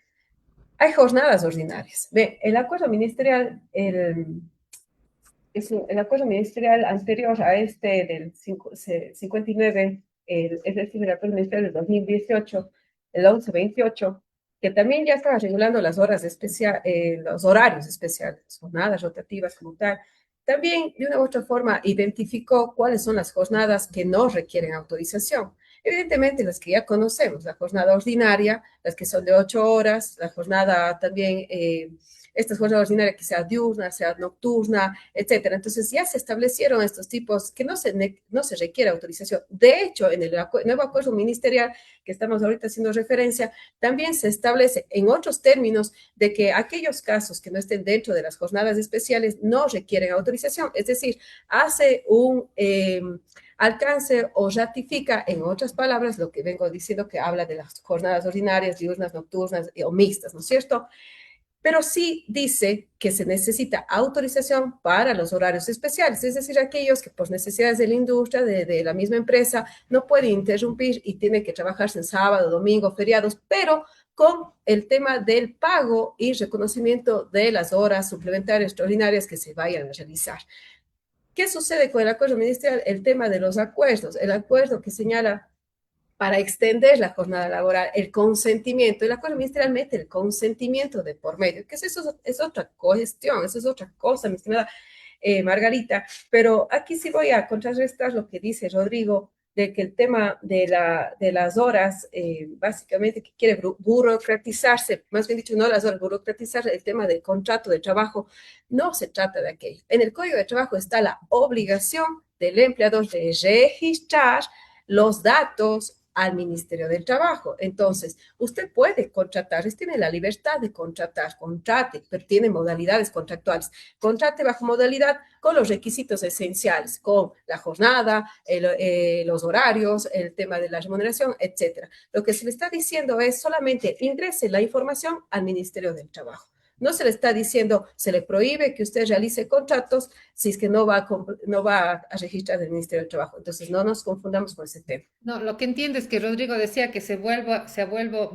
hay jornadas ordinarias. Ve, el acuerdo ministerial, el acuerdo ministerial anterior a este del 59, es decir, el acuerdo ministerial del 2018, el 1128, que también ya estaba regulando las horas especiales, los horarios especiales, jornadas rotativas como tal. También, de una u otra forma, identificó cuáles son las jornadas que no requieren autorización. Evidentemente, las que ya conocemos, la jornada ordinaria, las que son de 8 horas, la jornada también esta jornada ordinaria que sea diurna, sea nocturna, etcétera. Entonces ya se establecieron estos tipos que no se requiere autorización. De hecho, en el nuevo acuerdo ministerial que estamos ahorita haciendo referencia, también se establece en otros términos de que aquellos casos que no estén dentro de las jornadas especiales no requieren autorización. Es decir, hace un alcance o ratifica, en otras palabras, lo que vengo diciendo que habla de las jornadas ordinarias, diurnas, nocturnas o mixtas, ¿no es cierto? Pero sí dice que se necesita autorización para los horarios especiales, es decir, aquellos que por necesidades de la industria, de la misma empresa, no pueden interrumpir y tienen que trabajarse en sábado, domingo, feriados, pero con el tema del pago y reconocimiento de las horas suplementarias extraordinarias que se vayan a realizar. ¿Qué sucede con el acuerdo ministerial? El tema de los acuerdos, el acuerdo que señala para extender la jornada laboral, el consentimiento. El acuerdo ministerial mete el consentimiento de por medio, que eso es otra cuestión, eso es otra cosa, mi estimada Margarita. Pero aquí sí voy a contrarrestar lo que dice Rodrigo, de que el tema de las horas, básicamente que quiere burocratizarse, más bien dicho, no las horas, burocratizar el tema del contrato de trabajo, no se trata de aquello. En el Código de Trabajo está la obligación del empleador de registrar los datos al Ministerio del Trabajo. Entonces, usted puede contratar, usted tiene la libertad de contratar, contrate, pero tiene modalidades contractuales. Contrate bajo modalidad con los requisitos esenciales, con la jornada, los horarios, el tema de la remuneración, etcétera. Lo que se le está diciendo es solamente ingrese la información al Ministerio del Trabajo. No se le está diciendo, se le prohíbe que usted realice contratos si es que no va a registrar el Ministerio del Trabajo. Entonces, no nos confundamos con ese tema. No, lo que entiendo es que Rodrigo decía que se vuelve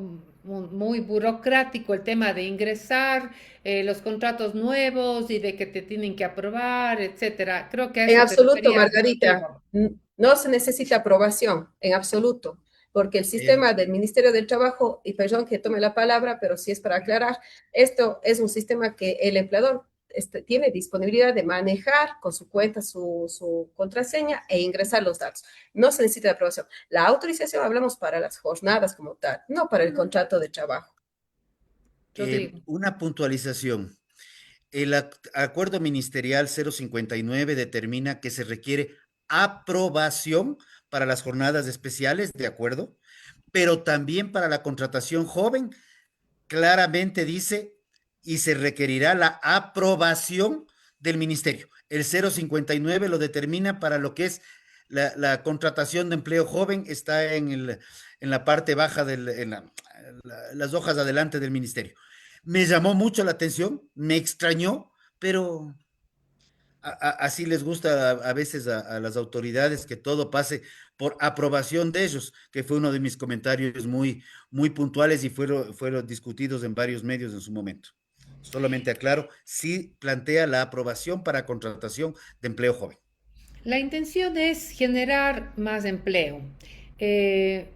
muy burocrático el tema de ingresar los contratos nuevos y de que te tienen que aprobar, etcétera. Creo que a En eso te absoluto, referías, Margarita, Rodrigo. no se necesita aprobación, en absoluto, porque el El, sistema del Ministerio del Trabajo, y perdón que tome la palabra, pero sí es para aclarar, esto es un sistema que el empleador tiene disponibilidad de manejar con su cuenta, su contraseña e ingresar los datos. No se necesita de aprobación. La autorización hablamos para las jornadas como tal, no para el contrato de trabajo. Rodrigo. una puntualización. El acuerdo ministerial 059 determina que se requiere aprobación para las jornadas especiales, ¿de acuerdo? Pero también para la contratación joven, claramente dice, y se requerirá la aprobación del ministerio. El 059 lo determina para lo que es la contratación de empleo joven, está en la parte baja, las hojas adelante del ministerio. Me llamó mucho la atención, me extrañó, pero así les gusta a veces a las autoridades que todo pase por aprobación de ellos, que fue uno de mis comentarios muy puntuales y fueron discutidos en varios medios en su momento. Solamente aclaro, sí plantea la aprobación para contratación de empleo joven. La intención es generar más empleo. Eh,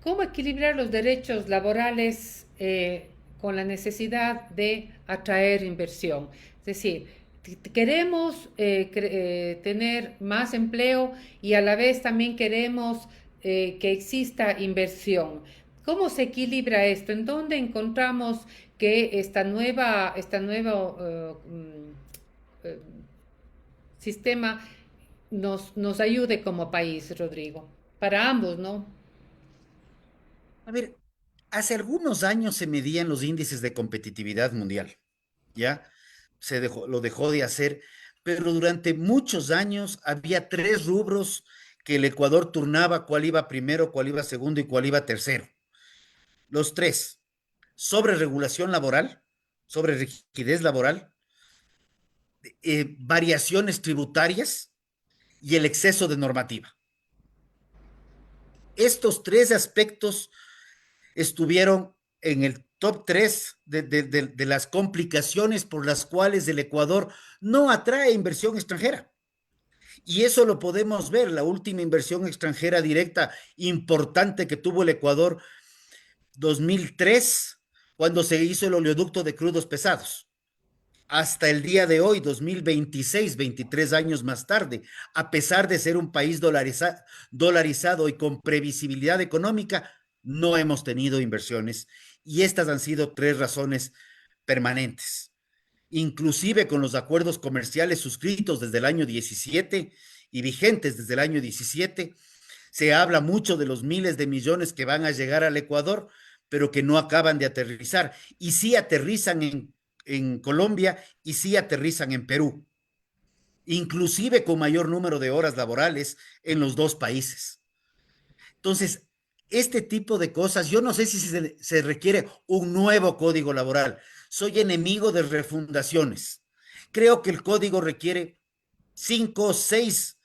¿Cómo equilibrar los derechos laborales con la necesidad de atraer inversión? Es decir, queremos tener más empleo y a la vez también queremos que exista inversión. ¿Cómo se equilibra esto? ¿En dónde encontramos que esta nueva eh, sistema nos ayude como país, Rodrigo? Para ambos, ¿no? A ver, hace algunos años se medían los índices de competitividad mundial, ¿ya? Lo dejó de hacer, pero durante muchos años había tres rubros que el Ecuador turnaba cuál iba primero, cuál iba segundo y cuál iba tercero. Los tres, sobre regulación laboral, sobre rigidez laboral, variaciones tributarias y el exceso de normativa. Estos tres aspectos estuvieron en el top 3 de las complicaciones por las cuales el Ecuador no atrae inversión extranjera. Y eso lo podemos ver, la última inversión extranjera directa importante que tuvo el Ecuador, 2003, cuando se hizo el oleoducto de crudos pesados. Hasta el día de hoy, 2026, 23 años más tarde, a pesar de ser un país dolarizado y con previsibilidad económica, no hemos tenido inversiones. Y estas han sido tres razones permanentes. Inclusive con los acuerdos comerciales suscritos desde el año 17 y vigentes desde el año 17, se habla mucho de los miles de millones que van a llegar al Ecuador, pero que no acaban de aterrizar. Y sí aterrizan en Colombia y sí aterrizan en Perú, inclusive con mayor número de horas laborales en los dos países. Entonces, este tipo de cosas, yo no sé si se requiere un nuevo código laboral. Soy enemigo de refundaciones. Creo que el código requiere 5 o 6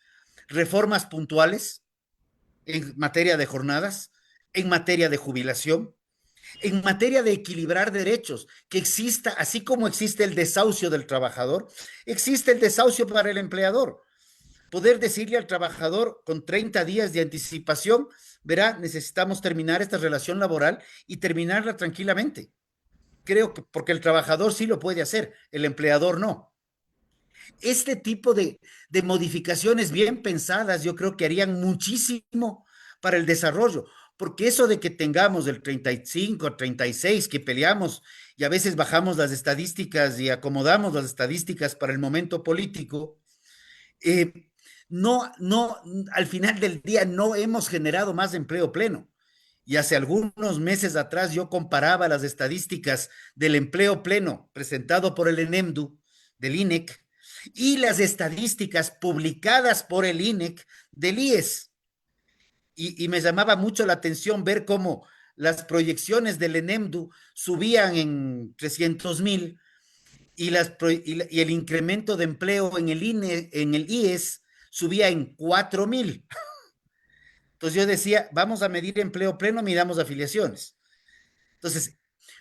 reformas puntuales en materia de jornadas, en materia de jubilación, en materia de equilibrar derechos, que exista, así como existe el desahucio del trabajador, existe el desahucio para el empleador. Poder decirle al trabajador con 30 días de anticipación, verá, necesitamos terminar esta relación laboral y terminarla tranquilamente. Creo que porque el trabajador sí lo puede hacer, el empleador no. Este tipo de modificaciones bien pensadas yo creo que harían muchísimo para el desarrollo, porque eso de que tengamos el 35, 36, que peleamos y a veces bajamos las estadísticas y acomodamos las estadísticas para el momento político, eh, no, al final del día no hemos generado más empleo pleno. Y hace algunos meses atrás yo comparaba las estadísticas del empleo pleno presentado por el ENEMDU, del INEC, y las estadísticas publicadas por el INEC del IES. Y me llamaba mucho la atención ver cómo las proyecciones del ENEMDU subían en 300,000 y el incremento de empleo en el INE, en el IES subía en 4,000. Entonces yo decía, vamos a medir empleo pleno, miramos afiliaciones. Entonces,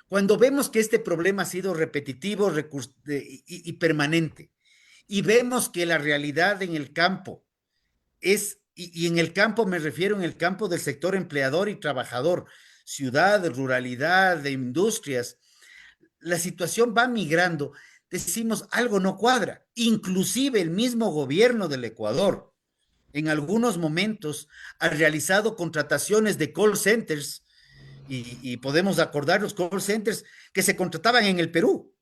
cuando vemos que este problema ha sido repetitivo y permanente, y vemos que la realidad en el campo y en el campo me refiero en el campo del sector empleador y trabajador, ciudad, ruralidad, de industrias, la situación va migrando, decimos algo no cuadra. Inclusive el mismo gobierno del Ecuador, en algunos momentos, ha realizado contrataciones de call centers y podemos acordar los call centers que se contrataban en el Perú,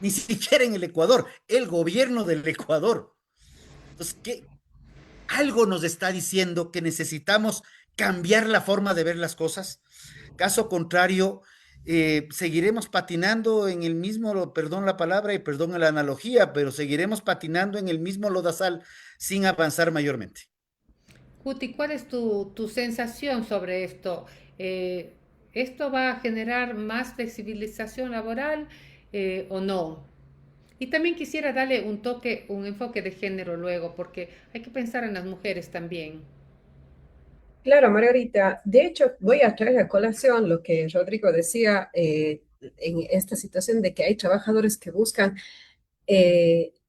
ni siquiera en el Ecuador, el gobierno del Ecuador. Entonces, ¿qué? Algo nos está diciendo que necesitamos cambiar la forma de ver las cosas. Caso contrario, seguiremos patinando en el mismo, perdón la palabra y perdón la analogía, pero seguiremos patinando en el mismo lodazal sin avanzar mayormente. Guti, ¿cuál es tu sensación sobre esto? Eh, ¿Esto va a generar más flexibilización laboral o no? Y también quisiera darle un toque, un enfoque de género luego, porque hay que pensar en las mujeres también. Claro, Margarita. De hecho, voy a traer a colación lo que Rodrigo decía en esta situación de que hay trabajadores que buscan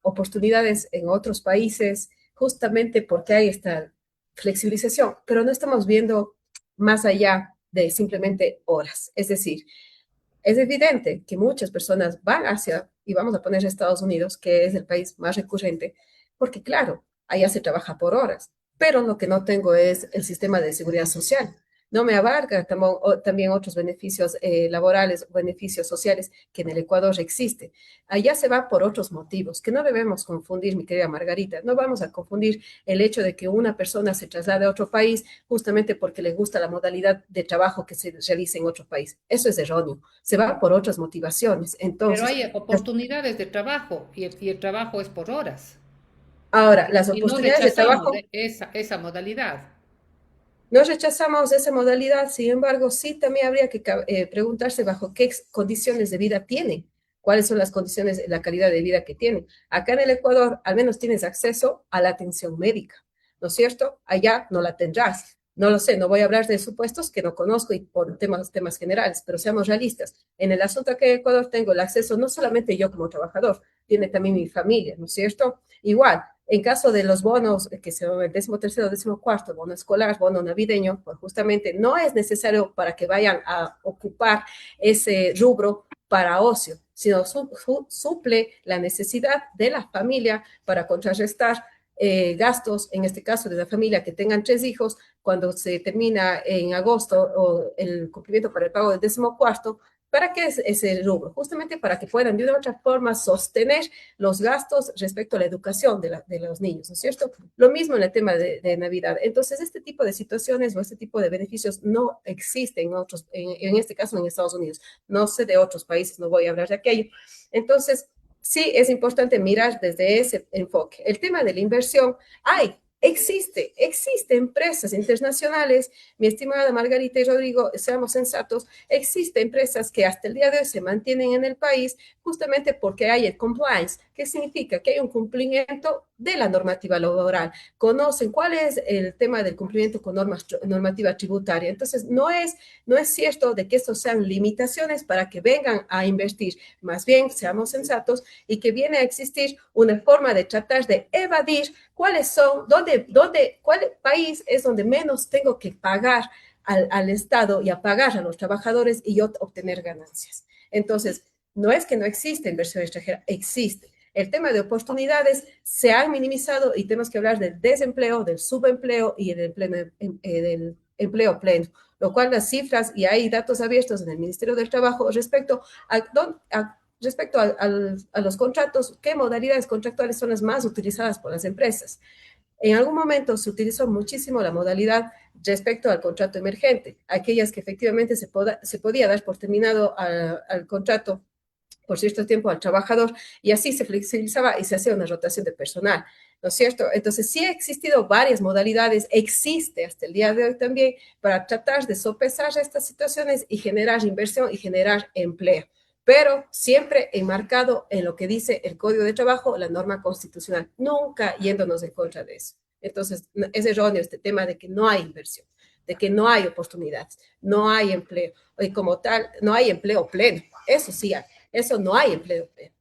oportunidades en otros países justamente porque hay esta flexibilización, pero no estamos viendo más allá de simplemente horas. Es decir, es evidente que muchas personas van hacia, y vamos a poner Estados Unidos, que es el país más recurrente, porque claro, allá se trabaja por horas, pero lo que no tengo es el sistema de seguridad social. No me abarca también otros beneficios laborales, beneficios sociales que en el Ecuador existe. Allá se va por otros motivos, que no debemos confundir, mi querida Margarita. No vamos a confundir el hecho de que una persona se traslade a otro país justamente porque le gusta la modalidad de trabajo que se realiza en otro país. Eso es erróneo. Se va por otras motivaciones. Pero Entonces, hay oportunidades de trabajo y el trabajo es por horas. ahora, las Y no oportunidades de rechazamos trabajo, esa modalidad. no rechazamos esa modalidad, sin embargo, sí también habría que preguntarse bajo qué condiciones de vida tienen. cuáles son las condiciones, la calidad de vida que tienen. Acá en el Ecuador al menos tienes acceso a la atención médica, ¿no es cierto? Allá no la tendrás. No lo sé, no voy a hablar de supuestos que no conozco y por temas generales, pero seamos realistas. En el asunto que en Ecuador tengo el acceso, no solamente yo como trabajador, tiene también mi familia, ¿no es cierto? Igual, en caso de los bonos, que son el 13º, 14º, bono escolar, bono navideño, pues justamente no es necesario para que vayan a ocupar ese rubro para ocio, sino suple la necesidad de la familia para contrarrestar gastos, en este caso de la familia que tengan 3 hijos, cuando se termina en agosto o el cumplimiento para el pago del 14º. ¿Para qué es ese rubro? Justamente para que puedan de una u otra forma sostener los gastos respecto a la educación de los niños, ¿no es cierto? Lo mismo en el tema de Navidad. Entonces, este tipo de situaciones o este tipo de beneficios no existen en este caso en Estados Unidos. No sé de otros países, no voy a hablar de aquello. Entonces, sí es importante mirar desde ese enfoque. El tema de la inversión, existe empresas internacionales, mi estimada Margarita y Rodrigo, seamos sensatos, existen empresas que hasta el día de hoy se mantienen en el país justamente porque hay el compliance, que significa que hay un cumplimiento de la normativa laboral, conocen cuál es el tema del cumplimiento con normativa tributaria. Entonces, no es cierto de que estos sean limitaciones para que vengan a invertir, más bien seamos sensatos y que viene a existir una forma de tratar de evadir cuáles son, cuál país es donde menos tengo que pagar al Estado y a pagar a los trabajadores y yo obtener ganancias. Entonces, no es que no existe inversión extranjera, existe. El tema de oportunidades se ha minimizado y tenemos que hablar del desempleo, del subempleo y del empleo pleno, lo cual las cifras, y hay datos abiertos en el Ministerio del Trabajo respecto a los contratos, qué modalidades contractuales son las más utilizadas por las empresas. En algún momento se utilizó muchísimo la modalidad respecto al contrato emergente, aquellas que efectivamente se podía dar por terminado al contrato por cierto tiempo al trabajador y así se flexibilizaba y se hacía una rotación de personal, ¿no es cierto? Entonces sí ha existido varias modalidades, existe hasta el día de hoy también para tratar de sopesar estas situaciones y generar inversión y generar empleo, pero siempre enmarcado en lo que dice el Código de Trabajo, la norma constitucional, nunca yéndonos en contra de eso. Entonces es erróneo este tema de que no hay inversión, de que no hay oportunidades, no hay empleo y como tal no hay empleo pleno, eso sí hay. Eso no hay empleo pleno.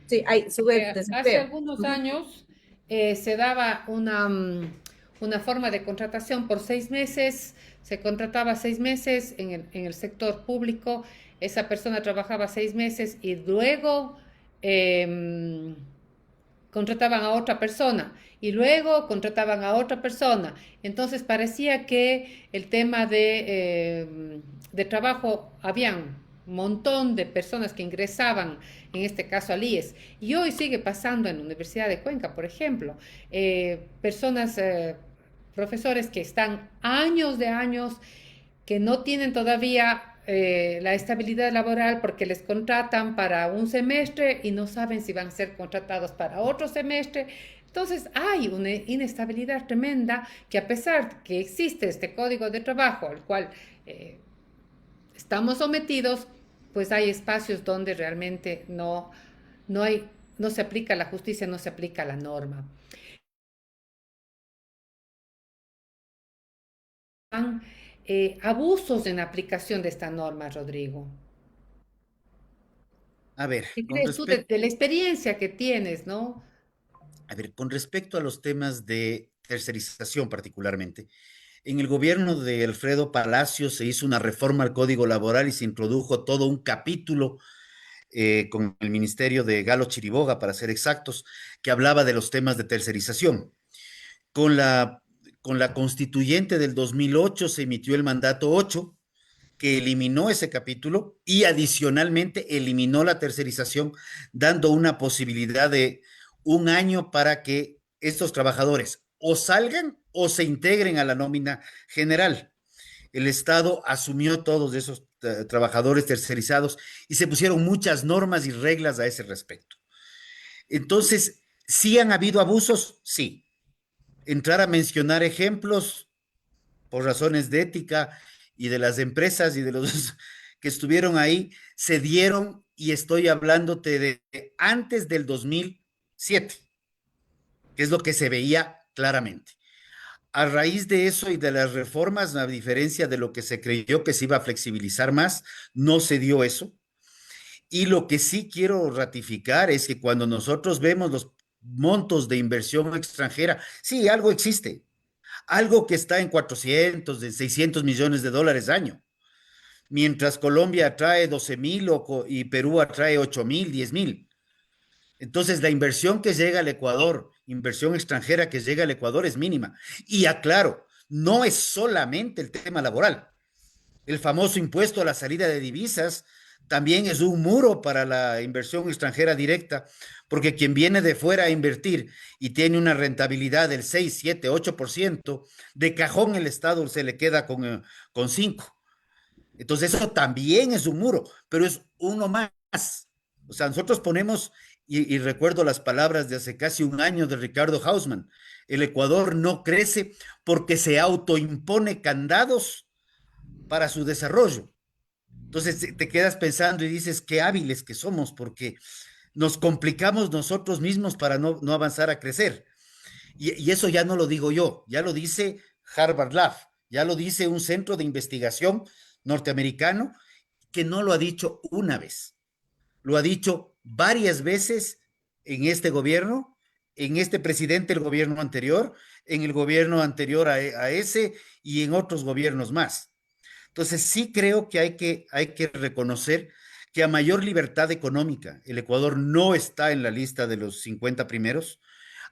Sí, hay Hace desempleo. algunos años se daba una forma de contratación por 6 meses, se contrataba 6 meses en el sector público, esa persona trabajaba 6 meses y luego em, contrataban a otra persona y luego contrataban a otra persona. Entonces parecía que el tema de trabajo, habían un montón de personas que ingresaban, en este caso al IES, y hoy sigue pasando en la Universidad de Cuenca, por ejemplo, personas, profesores que están años de años, que no tienen todavía la estabilidad laboral porque les contratan para un semestre y no saben si van a ser contratados para otro semestre. Entonces hay una inestabilidad tremenda que, a pesar que existe este código de trabajo al cual estamos sometidos, pues hay espacios donde realmente no se aplica la justicia, no se aplica la norma. Abusos en la aplicación de esta norma, Rodrigo. A ver, ¿Qué con crees tú de la respecto, experiencia que tienes, no? a ver, con respecto a los temas de tercerización particularmente, en el gobierno de Alfredo Palacios se hizo una reforma al Código Laboral y se introdujo todo un capítulo con el ministerio de Galo Chiriboga, para ser exactos, que hablaba de los temas de tercerización. Con la, con la constituyente del 2008 se emitió el mandato 8, que eliminó ese capítulo y adicionalmente eliminó la tercerización, dando una posibilidad de un año para que estos trabajadores o salgan o se integren a la nómina general. El Estado asumió todos esos trabajadores tercerizados y se pusieron muchas normas y reglas a ese respecto. Entonces, ¿sí han habido abusos? Sí. Entrar a mencionar ejemplos por razones de ética y de las empresas y de los que estuvieron ahí, se dieron y estoy hablándote de antes del 2007, que es lo que se veía claramente. A raíz de eso y de las reformas, a diferencia de lo que se creyó que se iba a flexibilizar más, no se dio eso. Y lo que sí quiero ratificar es que cuando nosotros vemos los montos de inversión extranjera, sí, algo existe, algo que está en 400, de 600 millones de dólares año, mientras Colombia atrae 12,000 y Perú atrae 8,000, 10,000. Entonces, la inversión que llega al Ecuador, inversión extranjera que llega al Ecuador es mínima. Y aclaro, no es solamente el tema laboral. El famoso impuesto a la salida de divisas también es un muro para la inversión extranjera directa, porque quien viene de fuera a invertir y tiene una rentabilidad del 6, 7, 8%, de cajón el Estado se le queda con 5. Entonces eso también es un muro, pero es uno más. O sea, nosotros ponemos, y recuerdo las palabras de hace casi un año de Ricardo Hausmann, el Ecuador no crece porque se autoimpone candados para su desarrollo. Entonces te quedas pensando y dices, qué hábiles que somos, porque nos complicamos nosotros mismos para no avanzar a crecer. Y eso ya no lo digo yo, ya lo dice Harvard Lab, ya lo dice un centro de investigación norteamericano que no lo ha dicho una vez, lo ha dicho varias veces en este gobierno, en este presidente del gobierno anterior, en el gobierno anterior a ese y en otros gobiernos más. Entonces, sí creo que hay que reconocer que a mayor libertad económica, el Ecuador no está en la lista de los 50 primeros,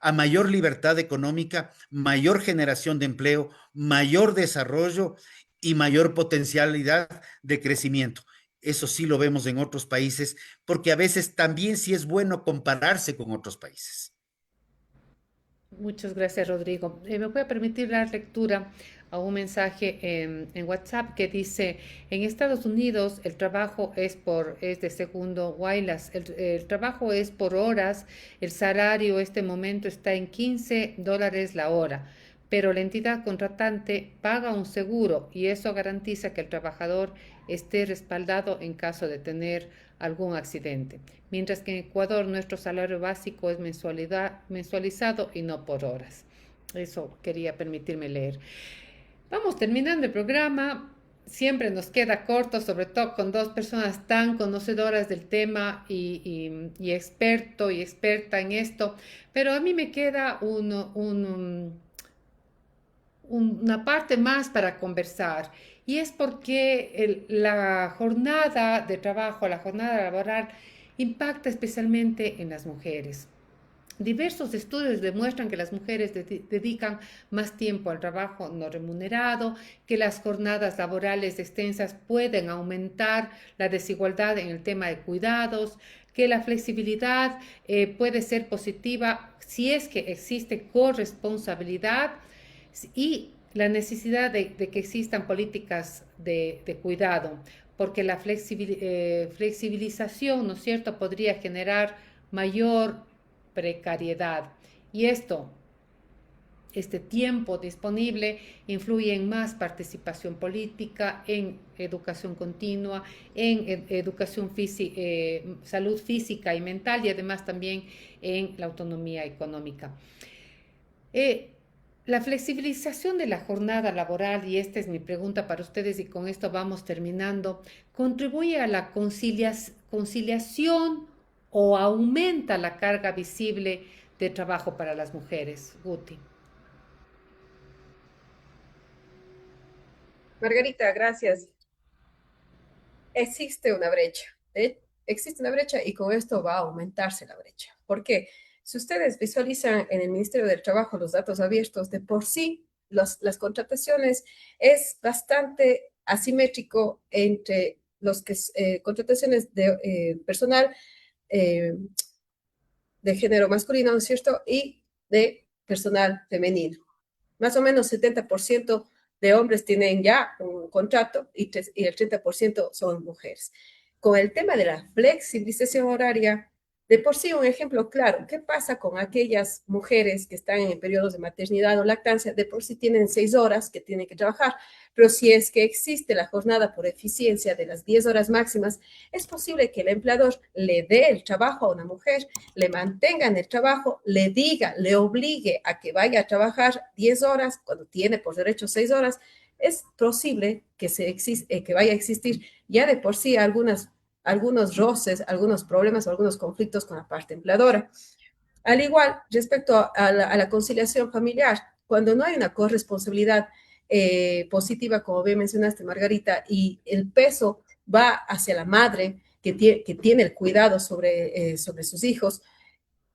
a mayor libertad económica, mayor generación de empleo, mayor desarrollo y mayor potencialidad de crecimiento. Eso sí lo vemos en otros países, porque a veces también sí es bueno compararse con otros países. Muchas gracias, Rodrigo. Me voy a permitir la lectura a un mensaje en WhatsApp que dice, en Estados Unidos el trabajo es de segundo Wailas, el trabajo es por horas, el salario este momento está en $15 la hora, pero la entidad contratante paga un seguro y eso garantiza que el trabajador esté respaldado en caso de tener algún accidente. Mientras que en Ecuador nuestro salario básico es mensualizado y no por horas. Eso quería permitirme leer. Vamos terminando el programa. Siempre nos queda corto, sobre todo con dos personas tan conocedoras del tema y experto y experta en esto. Pero a mí me queda una parte más para conversar y es porque la jornada de trabajo, la jornada laboral impacta especialmente en las mujeres. Diversos estudios demuestran que las mujeres dedican más tiempo al trabajo no remunerado, que las jornadas laborales extensas pueden aumentar la desigualdad en el tema de cuidados, que la flexibilidad puede ser positiva si es que existe corresponsabilidad y la necesidad de que existan políticas de cuidado, porque la flexibilización, ¿no es cierto?, podría generar mayor precariedad. Y este tiempo disponible influye en más participación política, en educación continua, en educación salud física y mental y además también en la autonomía económica. La flexibilización de la jornada laboral, y esta es mi pregunta para ustedes y con esto vamos terminando, ¿contribuye a la conciliación o aumenta la carga visible de trabajo para las mujeres? Guti. Margarita, gracias. Existe una brecha, existe una brecha y con esto va a aumentarse la brecha. ¿Por qué? Si ustedes visualizan en el Ministerio del Trabajo los datos abiertos, de por sí las contrataciones es bastante asimétrico entre los que contrataciones de personal eh, de género masculino, ¿no es cierto? Y de personal femenino. Más o menos 70% de hombres tienen ya un contrato y el 30% son mujeres. Con el tema de la flexibilización horaria, De por sí, un ejemplo claro, ¿qué pasa con aquellas mujeres que están en periodos de maternidad o lactancia? De por sí tienen 6 horas que tienen que trabajar, pero si es que existe la jornada por eficiencia de las 10 horas máximas, es posible que el empleador le dé el trabajo a una mujer, le mantenga en el trabajo, le diga, le obligue a que vaya a trabajar 10 horas cuando tiene por derecho 6 horas. Es posible que vaya a existir ya de por sí algunos roces, algunos problemas o algunos conflictos con la parte empleadora. Al igual, respecto a la conciliación familiar, cuando no hay una corresponsabilidad positiva, como bien mencionaste, Margarita, y el peso va hacia la madre que tiene el cuidado sobre sus hijos,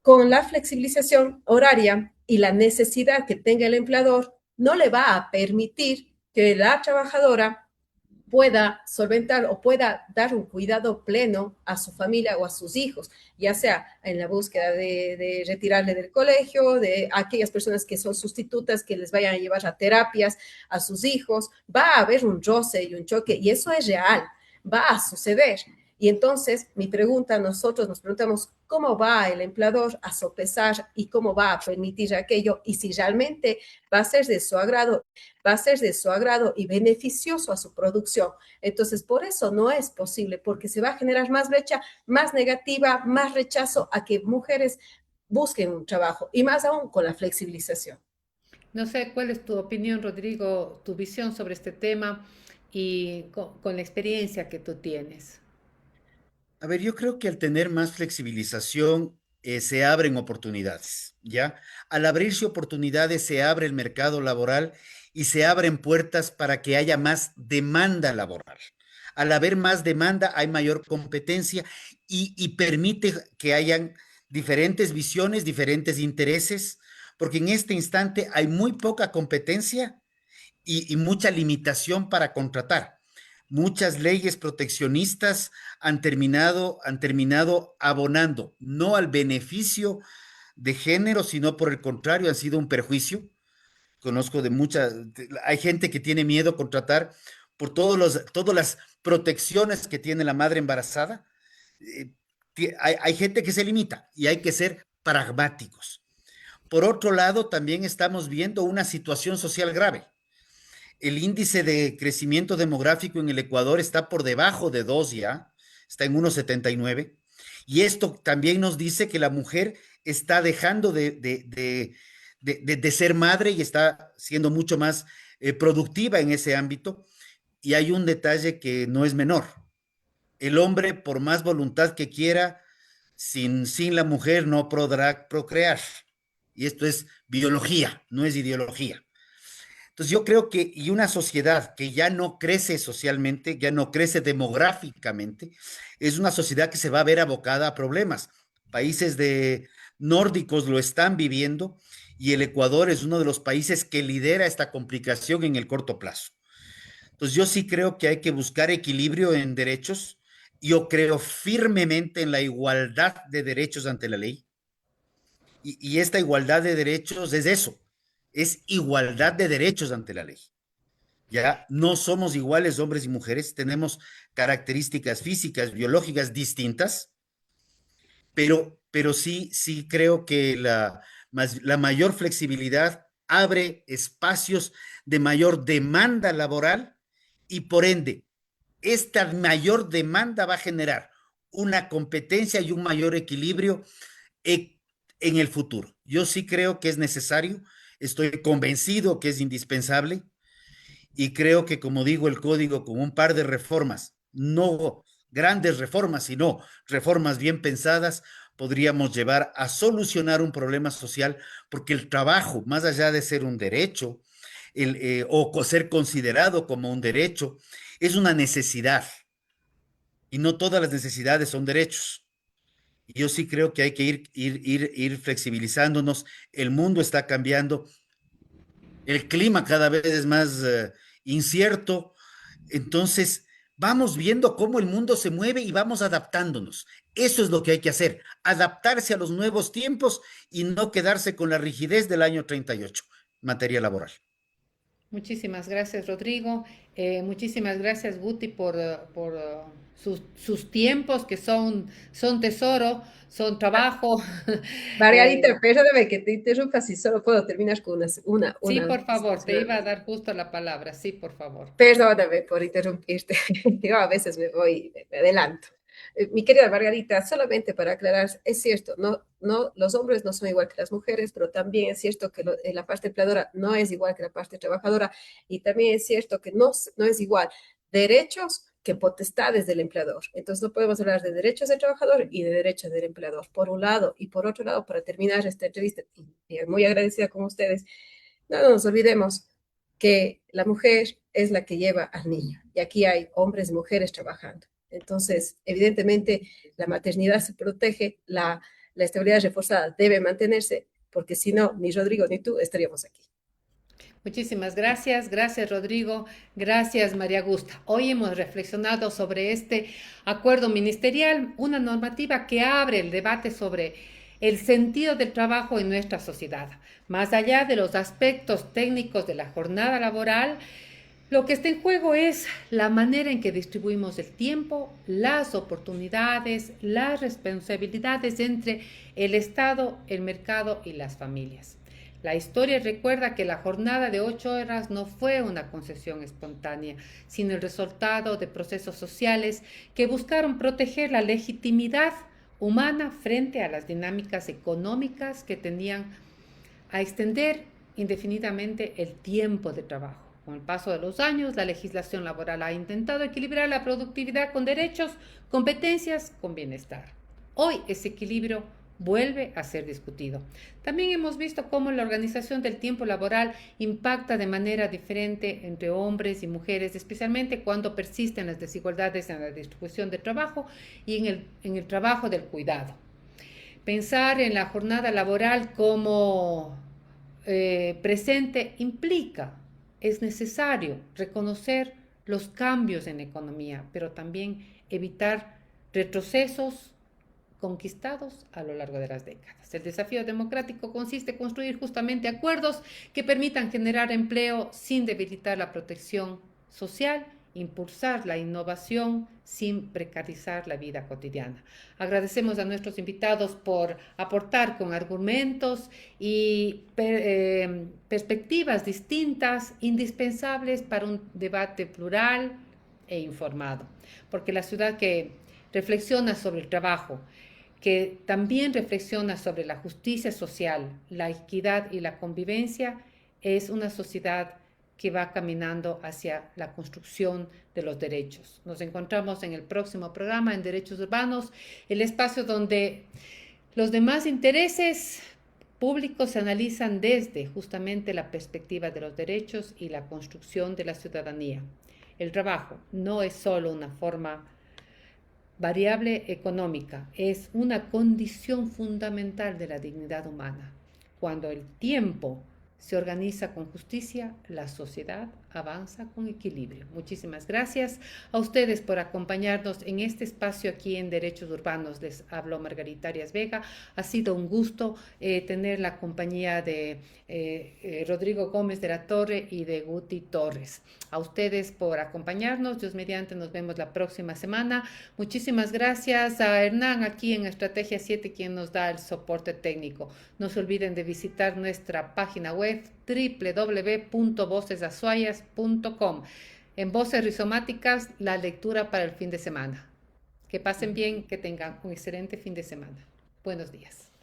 con la flexibilización horaria y la necesidad que tenga el empleador, no le va a permitir que la trabajadora pueda solventar o pueda dar un cuidado pleno a su familia o a sus hijos, ya sea en la búsqueda de retirarle del colegio, de aquellas personas que son sustitutas que les vayan a llevar a terapias a sus hijos. Va a haber un roce y un choque y eso es real, va a suceder. Y entonces, mi pregunta, nosotros nos preguntamos cómo va el empleador a sopesar y cómo va a permitir aquello y si realmente va a ser de su agrado, va a ser de su agrado y beneficioso a su producción. Entonces, por eso no es posible, porque se va a generar más brecha, más negativa, más rechazo a que mujeres busquen un trabajo y más aún con la flexibilización. No sé cuál es tu opinión, Rodrigo, tu visión sobre este tema y con la experiencia que tú tienes. A ver, yo creo que al tener más flexibilización se abren oportunidades, ¿ya? Al abrirse oportunidades se abre el mercado laboral y se abren puertas para que haya más demanda laboral. Al haber más demanda hay mayor competencia y permite que hayan diferentes visiones, diferentes intereses, porque en este instante hay muy poca competencia y mucha limitación para contratar. Muchas leyes proteccionistas han terminado abonando no al beneficio de género, sino por el contrario, han sido un perjuicio. Conozco de muchas, hay gente que tiene miedo a contratar por todas las protecciones que tiene la madre embarazada. Eh, hay gente que se limita y hay que ser pragmáticos. Por otro lado, también estamos viendo una situación social grave. El índice de crecimiento demográfico en el Ecuador está por debajo de 2 ya, está en 1,79. Y esto también nos dice que la mujer está dejando de ser madre y está siendo mucho más productiva en ese ámbito. Y hay un detalle que no es menor. El hombre, por más voluntad que quiera, sin la mujer no podrá procrear. Y esto es biología, no es ideología. Entonces yo creo que, y una sociedad que ya no crece socialmente, ya no crece demográficamente, es una sociedad que se va a ver abocada a problemas. Países de nórdicos lo están viviendo y el Ecuador es uno de los países que lidera esta complicación en el corto plazo. Entonces yo sí creo que hay que buscar equilibrio en derechos. Yo creo firmemente en la igualdad de derechos ante la ley y esta igualdad de derechos es eso, es igualdad de derechos ante la ley. Ya no somos iguales hombres y mujeres, tenemos características físicas, biológicas distintas, pero sí creo que la mayor flexibilidad abre espacios de mayor demanda laboral y por ende, esta mayor demanda va a generar una competencia y un mayor equilibrio en, en el futuro. Yo sí creo que es necesario, estoy convencido que es indispensable y creo que, como digo, el código con un par de reformas, no grandes reformas, sino reformas bien pensadas, podríamos llevar a solucionar un problema social, porque el trabajo, más allá de ser un derecho o ser considerado como un derecho, es una necesidad y no todas las necesidades son derechos. Y yo sí creo que hay que ir flexibilizándonos. El mundo está cambiando, el clima cada vez es más incierto. Entonces, vamos viendo cómo el mundo se mueve y vamos adaptándonos. Eso es lo que hay que hacer, adaptarse a los nuevos tiempos y no quedarse con la rigidez del año 38 en materia laboral. Muchísimas gracias, Rodrigo. Muchísimas gracias, Guti, por sus tiempos que son tesoro, son trabajo. Margarita, Eh, perdóname que te interrumpa si solo puedo terminar con sí, una. por favor, te iba a dar justo la palabra. Sí, por favor. Perdóname por interrumpirte. Yo a veces me adelanto. Mi querida Margarita, solamente para aclarar, es cierto, los hombres no son igual que las mujeres, pero también es cierto que la parte empleadora no es igual que la parte trabajadora y también es cierto que no es igual derechos que potestades del empleador. Entonces no podemos hablar de derechos del trabajador y de derechos del empleador, por un lado. Y por otro lado, para terminar esta entrevista, y muy agradecida con ustedes, no nos olvidemos que la mujer es la que lleva al niño y aquí hay hombres y mujeres trabajando. Entonces, evidentemente, la maternidad se protege, la estabilidad reforzada debe mantenerse, porque si no, ni Rodrigo ni tú estaríamos aquí. Muchísimas gracias, gracias Rodrigo, gracias María Augusta. Hoy hemos reflexionado sobre este acuerdo ministerial, una normativa que abre el debate sobre el sentido del trabajo en nuestra sociedad. Más allá de los aspectos técnicos de la jornada laboral, lo que está en juego es la manera en que distribuimos el tiempo, las oportunidades, las responsabilidades entre el Estado, el mercado y las familias. La historia recuerda que la jornada de 8 horas no fue una concesión espontánea, sino el resultado de procesos sociales que buscaron proteger la legitimidad humana frente a las dinámicas económicas que tendían a extender indefinidamente el tiempo de trabajo. Con el paso de los años, la legislación laboral ha intentado equilibrar la productividad con derechos, competencias, con bienestar. Hoy ese equilibrio vuelve a ser discutido. También hemos visto cómo la organización del tiempo laboral impacta de manera diferente entre hombres y mujeres, especialmente cuando persisten las desigualdades en la distribución de trabajo y en el trabajo del cuidado. Pensar en la jornada laboral como presente implica, es necesario reconocer los cambios en la economía, pero también evitar retrocesos conquistados a lo largo de las décadas. El desafío democrático consiste en construir justamente acuerdos que permitan generar empleo sin debilitar la protección social, impulsar la innovación sin precarizar la vida cotidiana. Agradecemos a nuestros invitados por aportar con argumentos y perspectivas distintas, indispensables para un debate plural e informado, porque la ciudad que reflexiona sobre el trabajo, que también reflexiona sobre la justicia social, la equidad y la convivencia, es una sociedad que va caminando hacia la construcción de los derechos. Nos encontramos en el próximo programa en Derechos Urbanos, el espacio donde los demás intereses públicos se analizan desde justamente la perspectiva de los derechos y la construcción de la ciudadanía. El trabajo no es solo una forma variable económica, es una condición fundamental de la dignidad humana. Cuando el tiempo se organiza con justicia, la sociedad avanza con equilibrio. Muchísimas gracias a ustedes por acompañarnos en este espacio aquí en Derechos Urbanos. Les habló Margarita Arias Vega. Ha sido un gusto tener la compañía de Rodrigo Gómez de la Torre y de Guti Torres. A ustedes por acompañarnos. Dios mediante, nos vemos la próxima semana. Muchísimas gracias a Hernán aquí en Estrategia 7, quien nos da el soporte técnico. No se olviden de visitar nuestra página web www.vocesazuayas.com. En Voces Rizomáticas, la lectura para el fin de semana. Que pasen bien, que tengan un excelente fin de semana. Buenos días.